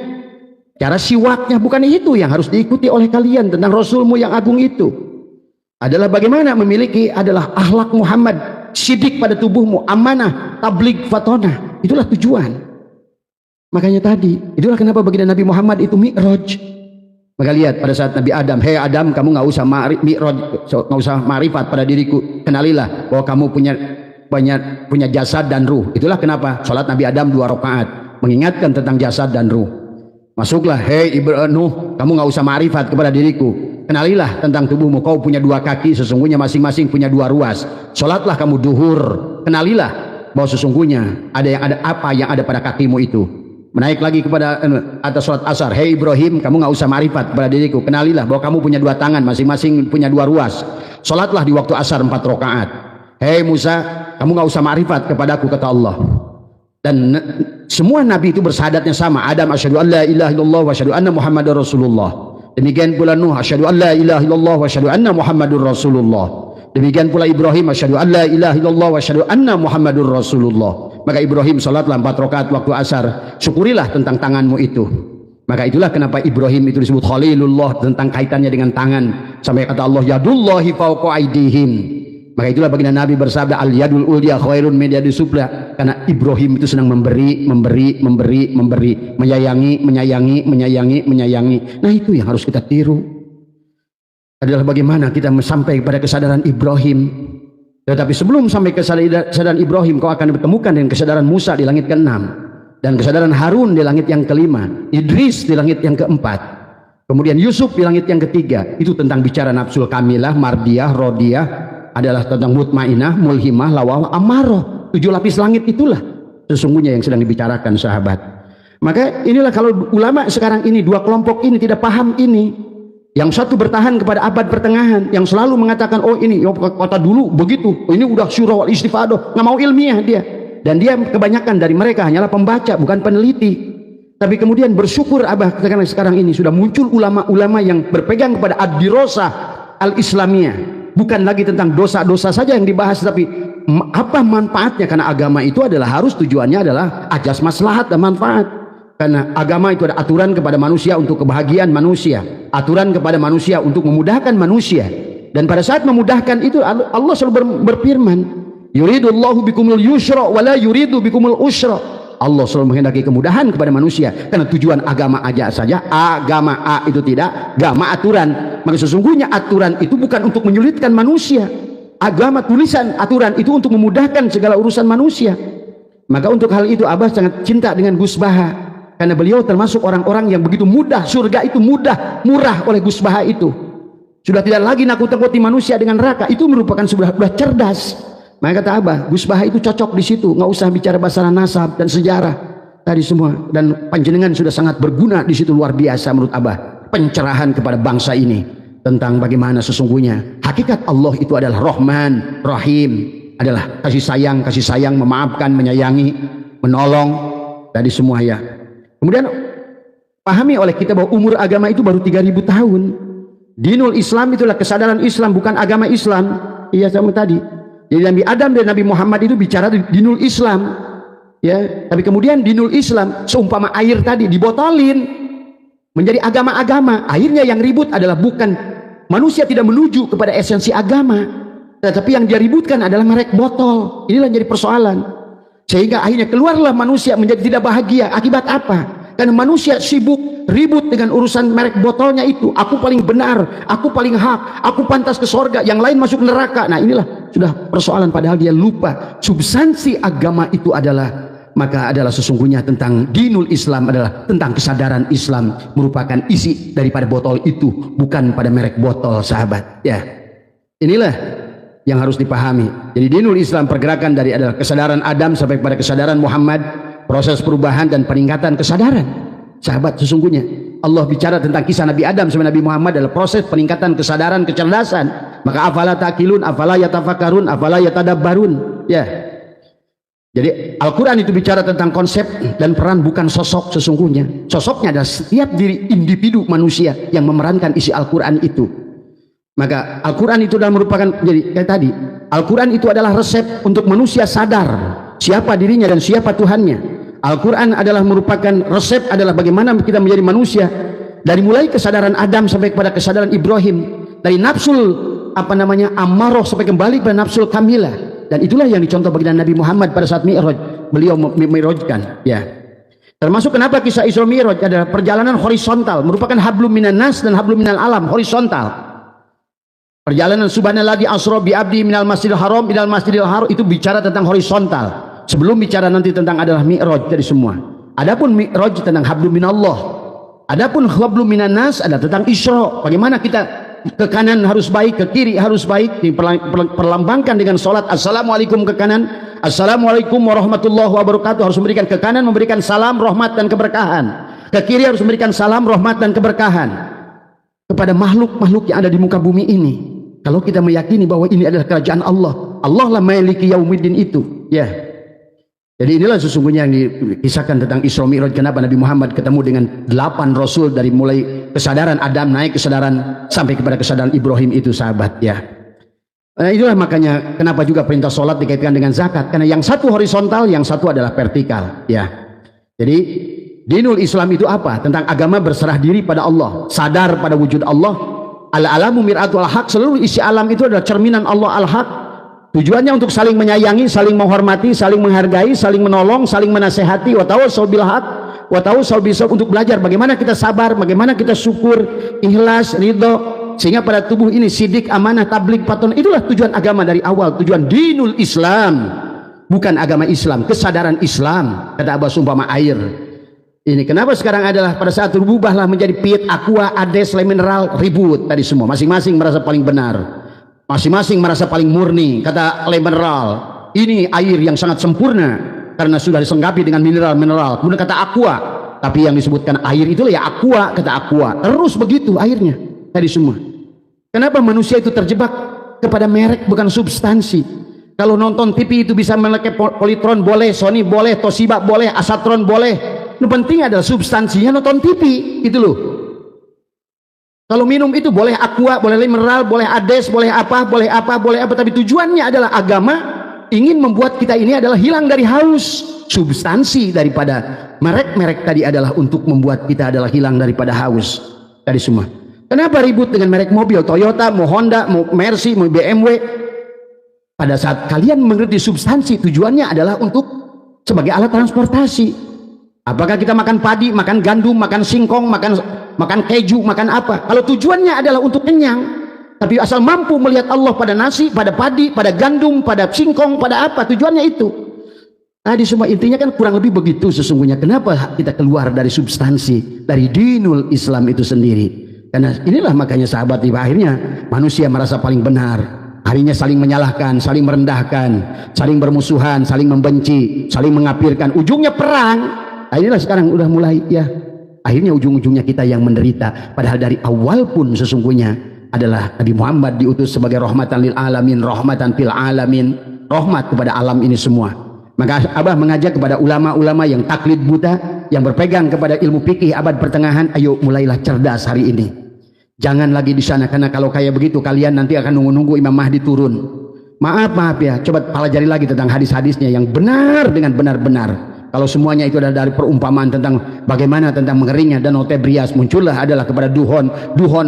cara siwaknya. Bukan itu yang harus diikuti oleh kalian tentang Rasulmu yang agung itu. Adalah bagaimana memiliki adalah akhlak Muhammad, sidik pada tubuhmu, amanah, tabligh, fatonah. Itulah tujuan. Makanya tadi, itulah kenapa baginda Nabi Muhammad itu mi'raj. Maka lihat pada saat Nabi Adam, hei Adam, kamu nggak usah mi'raj, nggak usah ma'rifat pada diriku. Kenalilah bahwa kamu punya jasad dan ruh. Itulah kenapa sholat Nabi Adam 2 rakaat mengingatkan tentang jasad dan ruh. Masuklah, hei Nuh, kamu nggak usah ma'rifat kepada diriku. Kenalilah tentang tubuhmu, kau punya 2 kaki, sesungguhnya masing-masing punya 2 ruas. Sholatlah kamu duhur, kenalilah bahwa sesungguhnya ada apa yang ada pada kakimu itu. Menaik lagi kepada atas sholat asar, hei Ibrahim, kamu nggak usah ma'rifat kepada diriku. Kenalilah bahwa kamu punya 2 tangan, masing-masing punya 2 ruas. Sholatlah di waktu asar 4 rakaat. Hei Musa, kamu nggak usah ma'rifat kepadaku, kata Allah. Dan semua nabi itu bersyahadatnya sama. Adam asyhadu an la ilaha illallah wa asyhadu anna Muhammadar Rasulullah. Demikian pula Nuh asyhadu an la ilaha illallah wa asyhadu anna Muhammadur Rasulullah. Demikian pula Ibrahim asyhadu an la ilaha illallah wa asyhadu anna Muhammadur Rasulullah. Maka Ibrahim salatlah 4 rakaat waktu asar. Syukurilah tentang tanganmu itu. Maka itulah kenapa Ibrahim itu disebut Khalilullah, tentang kaitannya dengan tangan. Sampai kata Allah, yadullahi fawqa aydihim. Maka itulah baginda Nabi bersabda, al yadul ulya khairun min yadis sufla. Karena Ibrahim itu senang memberi, menyayangi. Nah itu yang harus kita tiru. Adalah bagaimana kita sampai pada kesadaran Ibrahim. Tetapi sebelum sampai kesadaran Ibrahim, kau akan bertemukan dengan kesadaran Musa di langit ke-6, dan kesadaran Harun di langit yang ke-5, Idris di langit yang ke-4, kemudian Yusuf di langit yang ke-3. Itu tentang bicara nafsul kamilah, mardiyah, rodiyah, adalah tentang mutmainah, mulhimah, lawawah, amarah. 7 lapis langit itulah sesungguhnya yang sedang dibicarakan, sahabat. Maka inilah kalau ulama sekarang ini, 2 kelompok ini tidak paham ini. Yang satu bertahan kepada abad pertengahan, yang selalu mengatakan, oh ini kota dulu begitu, oh, ini udah syura wal istifadah, nggak mau ilmiah dia. Dan dia kebanyakan dari mereka hanyalah pembaca, bukan peneliti. Tapi kemudian bersyukur Abah sekarang ini sudah muncul ulama-ulama yang berpegang kepada ad-dirasah al-islamiyah. Bukan lagi tentang dosa-dosa saja yang dibahas, tapi apa manfaatnya, karena agama itu adalah harus tujuannya adalah ajas maslahat dan manfaat. Karena agama itu ada aturan kepada manusia untuk kebahagiaan manusia, aturan kepada manusia untuk memudahkan manusia. Dan pada saat memudahkan itu Allah selalu berfirman, yuridullahu bikumul yusra wa la yuridu bikumul usra. Allah selalu menghendaki kemudahan kepada manusia, karena tujuan agama aja saja, agama A itu tidak, agama aturan. Maka sesungguhnya aturan itu bukan untuk menyulitkan manusia. Agama tulisan aturan itu untuk memudahkan segala urusan manusia. Maka untuk hal itu Abah sangat cinta dengan Gus Baha, karena beliau termasuk orang-orang yang begitu mudah, surga itu mudah, murah oleh Gus Baha itu. Sudah tidak lagi nakut-nakuti manusia dengan neraka. Itu merupakan sudah cerdas. Maka kata Abah, Gus Baha itu cocok di situ, nggak usah bicara masalah nasab dan sejarah tadi semua. Dan panjenengan sudah sangat berguna di situ, luar biasa menurut Abah. Pencerahan kepada bangsa ini tentang bagaimana sesungguhnya hakikat Allah itu adalah Rahman, Rahim, adalah kasih sayang, memaafkan, menyayangi, menolong tadi semua ya. Kemudian pahami oleh kita bahwa umur agama itu baru 3000 tahun. Dinul Islam itulah kesadaran Islam, bukan agama Islam. Iya sama tadi. Jadi Nabi Adam dan Nabi Muhammad itu bicara dinul Islam. Ya, tapi kemudian dinul Islam seumpama air tadi dibotolin menjadi agama-agama. Akhirnya yang ribut adalah bukan manusia tidak menuju kepada esensi agama, tetapi yang dia ributkan adalah merek botol. Inilah yang jadi persoalan. Sehingga akhirnya keluarlah manusia menjadi tidak bahagia. Akibat apa? Karena manusia sibuk ribut dengan urusan merek botolnya itu. Aku paling benar, aku paling hak, aku pantas ke sorga, yang lain masuk neraka. Nah inilah sudah persoalan, padahal dia lupa substansi agama itu adalah, maka adalah sesungguhnya tentang dinul Islam, adalah tentang kesadaran Islam, merupakan isi daripada botol itu, bukan pada merek botol, sahabat. Ya, inilah yang harus dipahami. Jadi dinul Islam pergerakan dari adalah kesadaran Adam sampai pada kesadaran Muhammad, proses perubahan dan peningkatan kesadaran. Sahabat, sesungguhnya Allah bicara tentang kisah Nabi Adam sampai Nabi Muhammad adalah proses peningkatan kesadaran, kecerdasan. Maka afala ta'qilun, afala yatafakkarun, afala yatadabbarun. Ya. Jadi Al-Quran itu bicara tentang konsep dan peran, bukan sosok sesungguhnya. Sosoknya adalah setiap diri individu manusia yang memerankan isi Al-Quran itu. Maka Al-Quran itu adalah merupakan, jadi kayak tadi, Al-Quran itu adalah resep untuk manusia sadar siapa dirinya dan siapa Tuhannya. Al-Quran adalah merupakan resep, adalah bagaimana kita menjadi manusia, dari mulai kesadaran Adam sampai kepada kesadaran Ibrahim, dari nafsul ammaroh sampai kembali pada nafsul kamilah. Dan itulah yang dicontoh baginda Nabi Muhammad pada saat Mi'raj, beliau mi'rajkan, ya. Termasuk kenapa kisah Isra Mi'raj adalah perjalanan horizontal, merupakan hablum minan nas dan hablum minal alam, horizontal. Perjalanan subhanalladzi asra bi abdi minal masjidil haram ilal masjidil haram itu bicara tentang horizontal. Sebelum bicara nanti tentang adalah Mi'raj dari semua. Adapun Mi'raj tentang hablum minallah. Adapun hablum minan nas adalah tentang Isra. Bagaimana kita ke kanan harus baik, ke kiri harus baik, diperlambangkan dengan sholat assalamualaikum ke kanan, assalamualaikum warahmatullahi wabarakatuh, harus memberikan ke kanan, memberikan salam, rahmat dan keberkahan, ke kiri harus memberikan salam, rahmat dan keberkahan kepada makhluk-makhluk yang ada di muka bumi ini. Kalau kita meyakini bahwa ini adalah kerajaan Allah, Allah lah maliki yaumiddin itu, ya. Jadi inilah sesungguhnya yang dikisahkan tentang Isra Mi'raj. Kenapa Nabi Muhammad ketemu dengan 8 Rasul, dari mulai kesadaran Adam naik kesadaran sampai kepada kesadaran Ibrahim itu, sahabat, ya. Itulah makanya kenapa juga perintah sholat dikaitkan dengan zakat, karena yang satu horizontal, yang satu adalah vertikal, ya. Jadi dinul Islam itu apa? Tentang agama berserah diri pada Allah, sadar pada wujud Allah. Al-alamu mir'atul haq, seluruh isi alam itu adalah cerminan Allah al-haq. Tujuannya untuk saling menyayangi, saling menghormati, saling menghargai, saling menolong, saling menasehati. Wa tawassaw bil haq, wa tawassaw bis sabr, untuk belajar bagaimana kita sabar, bagaimana kita syukur, ikhlas, ridho, sehingga pada tubuh ini sidik, amanah, tabligh, patun. Itulah tujuan agama dari awal, tujuan dinul Islam, bukan agama Islam, kesadaran Islam. Kata Abah sumpama air. Ini kenapa sekarang adalah pada saat berubahlah menjadi pit, aqua, ades, le mineral, ribut tadi semua. Masing-masing merasa paling benar. Masing-masing merasa paling murni. Kata le mineral, ini air yang sangat sempurna karena sudah disenggapi dengan mineral-mineral. Kemudian kata aqua, tapi yang disebutkan air itulah ya aqua, kata aqua. Terus begitu airnya tadi semua. Kenapa manusia itu terjebak kepada merek bukan substansi? Kalau nonton TV itu bisa memakai Polytron boleh, Sony boleh, Toshiba boleh, Asatron boleh. Yang penting adalah substansinya nonton TV, itu loh. Kalau minum itu boleh aqua, boleh mineral, boleh ades, boleh apa, boleh apa, boleh apa. Tapi tujuannya adalah agama ingin membuat kita ini adalah hilang dari haus. Substansi daripada merek-merek tadi adalah untuk membuat kita adalah hilang daripada haus tadi semua. Kenapa ribut dengan merek mobil, Toyota, mau Honda, mau Mercy, mau BMW? Pada saat kalian mengerti substansi, tujuannya adalah untuk sebagai alat transportasi. Apakah kita makan padi, makan gandum, makan singkong, makan keju, makan apa? Kalau tujuannya adalah untuk kenyang, tapi asal mampu melihat Allah pada nasi, pada padi, pada gandum, pada singkong, pada apa, tujuannya itu. Tadi semua intinya kan kurang lebih begitu sesungguhnya. Kenapa kita keluar dari substansi, dari dinul Islam itu sendiri? Karena inilah makanya sahabat, akhirnya manusia merasa paling benar. Harinya saling menyalahkan, saling merendahkan, saling bermusuhan, saling membenci, saling mengapirkan. Ujungnya perang. Nah, inilah sekarang udah mulai, ya. Akhirnya ujung-ujungnya kita yang menderita. Padahal dari awal pun sesungguhnya adalah Nabi Muhammad diutus sebagai rahmatan lil alamin, rahmatan fil alamin, rahmat kepada alam ini semua. Maka Abah mengajak kepada ulama-ulama yang taklid buta, yang berpegang kepada ilmu fikih abad pertengahan, ayo mulailah cerdas hari ini. Jangan lagi di sana, karena kalau kayak begitu kalian nanti akan nunggu-nunggu Imam Mahdi turun. Maaf ya, coba pelajari lagi tentang hadis-hadisnya yang benar dengan benar-benar. Kalau semuanya itu adalah dari perumpamaan tentang bagaimana tentang mengeringnya Danau Tebrias, muncullah adalah kepada Duhon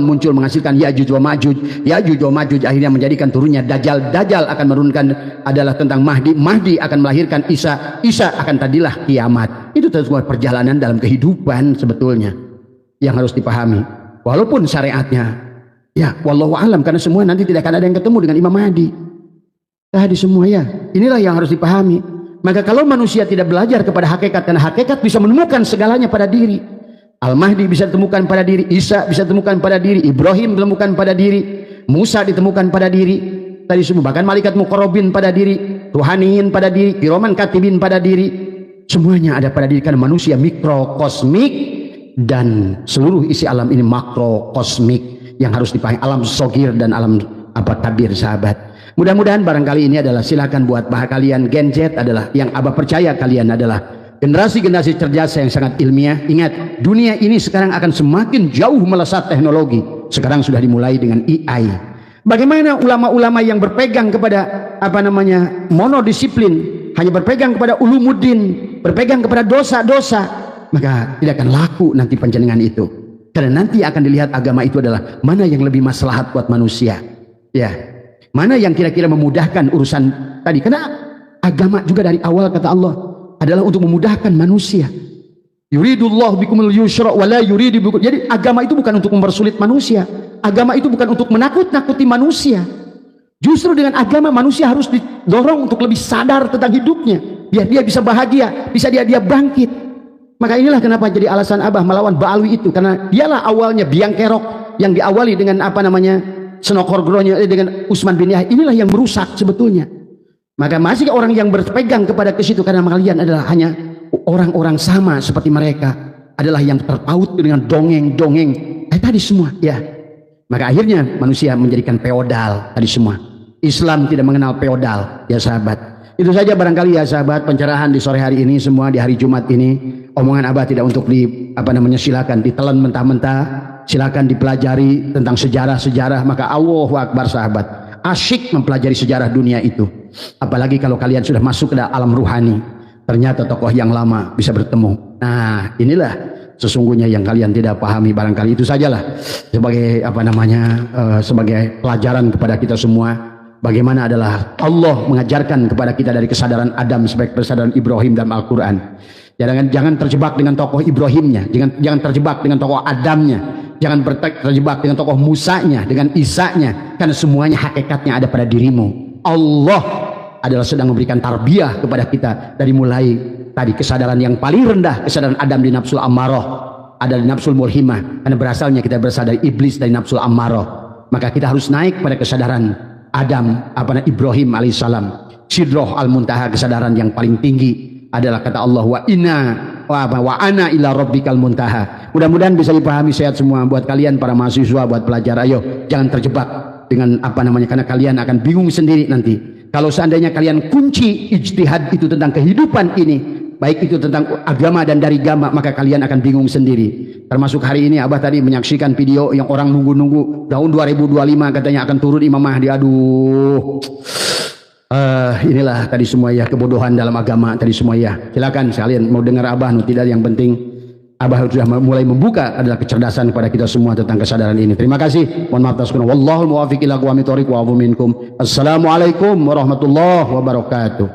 muncul menghasilkan Yajuj wa Majuj. Yajuj wa Majuj akhirnya menjadikan turunnya Dajjal. Dajjal akan menurunkan adalah tentang Mahdi. Mahdi akan melahirkan Isa. Isa akan tadilah kiamat. Itu sebuah perjalanan dalam kehidupan sebetulnya yang harus dipahami. Walaupun syariatnya, ya wallahu alam, karena semua nanti tidak akan ada yang ketemu dengan Imam Mahdi. Tadi semua, ya. Inilah yang harus dipahami. Maka kalau manusia tidak belajar kepada hakikat, karena hakikat bisa menemukan segalanya pada diri. Al-Mahdi bisa ditemukan pada diri, Isa bisa ditemukan pada diri, Ibrahim ditemukan pada diri, Musa ditemukan pada diri, tadi semua, bahkan malaikat muqarrabin pada diri, ruhaniyin pada diri, kiraman katibin pada diri. Semuanya ada pada diri, karena manusia mikrokosmik dan seluruh isi alam ini makrokosmik yang harus dipahami, alam sogir dan alam kabir, sahabat. Mudah-mudahan barangkali ini adalah, silakan buat kalian Gen Z adalah yang Abah percaya kalian adalah generasi-generasi cerdas yang sangat ilmiah. Ingat, dunia ini sekarang akan semakin jauh melesat teknologi. Sekarang sudah dimulai dengan AI. Bagaimana ulama-ulama yang berpegang kepada monodisiplin, hanya berpegang kepada ulumuddin, berpegang kepada dosa-dosa, maka tidak akan laku nanti panjenengan itu. Karena nanti akan dilihat agama itu adalah mana yang lebih maslahat buat manusia. Ya, mana yang kira-kira memudahkan urusan tadi. Karena agama juga dari awal kata Allah adalah untuk memudahkan manusia. Yuridullah bikumul yusra wa la yuridu bikum. Jadi agama itu bukan untuk mempersulit manusia. Agama itu bukan untuk menakut-nakuti manusia. Justru dengan agama manusia harus didorong untuk lebih sadar tentang hidupnya, biar dia bisa bahagia, bisa dia bangkit. Maka inilah kenapa jadi alasan Abah melawan Ba'alwi itu, karena dialah awalnya biang kerok yang diawali dengan Senokor Gronya dengan Utsman bin Yahya. Inilah yang merusak sebetulnya. Maka masih orang yang berpegang kepada ke situ karena kalian adalah hanya orang-orang sama seperti mereka, adalah yang terpaut dengan dongeng-dongeng tadi semua ya. Maka akhirnya manusia menjadikan feodal tadi semua. Islam tidak mengenal feodal ya sahabat. Itu saja barangkali ya sahabat pencerahan di sore hari ini, semua di hari Jumat ini. Omongan Abah tidak untuk silakan ditelan mentah-mentah, silakan dipelajari tentang sejarah-sejarah. Maka Allahu Akbar sahabat, asyik mempelajari sejarah dunia itu. Apalagi kalau kalian sudah masuk ke dalam alam ruhani, ternyata tokoh yang lama bisa bertemu. Nah, inilah sesungguhnya yang kalian tidak pahami. Barangkali itu sajalah sebagai sebagai pelajaran kepada kita semua. Bagaimana adalah Allah mengajarkan kepada kita dari kesadaran Adam sebagai kesadaran Ibrahim dalam Al-Quran. Jangan terjebak dengan tokoh Ibrahimnya, jangan terjebak dengan tokoh Adamnya, jangan terjebak dengan tokoh Musanya, dengan Isanya, karena semuanya hakikatnya ada pada dirimu. Allah adalah sedang memberikan tarbiyah kepada kita dari mulai tadi kesadaran yang paling rendah, kesadaran Adam di nafsul ammarah, ada di nafsul mulhimah, karena berasalnya kita berasal dari iblis, dari nafsul ammarah. Maka kita harus naik pada kesadaran Adam, Ibrahim alaihissalam, sidroh al-muntaha, kesadaran yang paling tinggi adalah kata Allah wa ana ila rabbikal muntaha. Mudah-mudahan bisa dipahami sehat semua buat kalian para mahasiswa, buat pelajar. Ayo jangan terjebak dengan karena kalian akan bingung sendiri nanti. Kalau seandainya kalian kunci ijtihad itu tentang kehidupan ini, baik itu tentang agama dan dari agama, maka kalian akan bingung sendiri. Termasuk hari ini Abah tadi menyaksikan video yang orang nunggu-nunggu tahun 2025 katanya akan turun Imam Mahdi. Aduh, inilah tadi semua ya kebodohan dalam agama tadi semua ya. Silakan sekalian mau dengar Abah, tidak, yang penting Abah sudah mulai membuka adalah kecerdasan kepada kita semua tentang kesadaran ini. Terima kasih. Mohon maaf atas kurang. Wallahul muwaffiq ila aqwamit thoriq wa afu minkum. Assalamualaikum warahmatullahi wabarakatuh.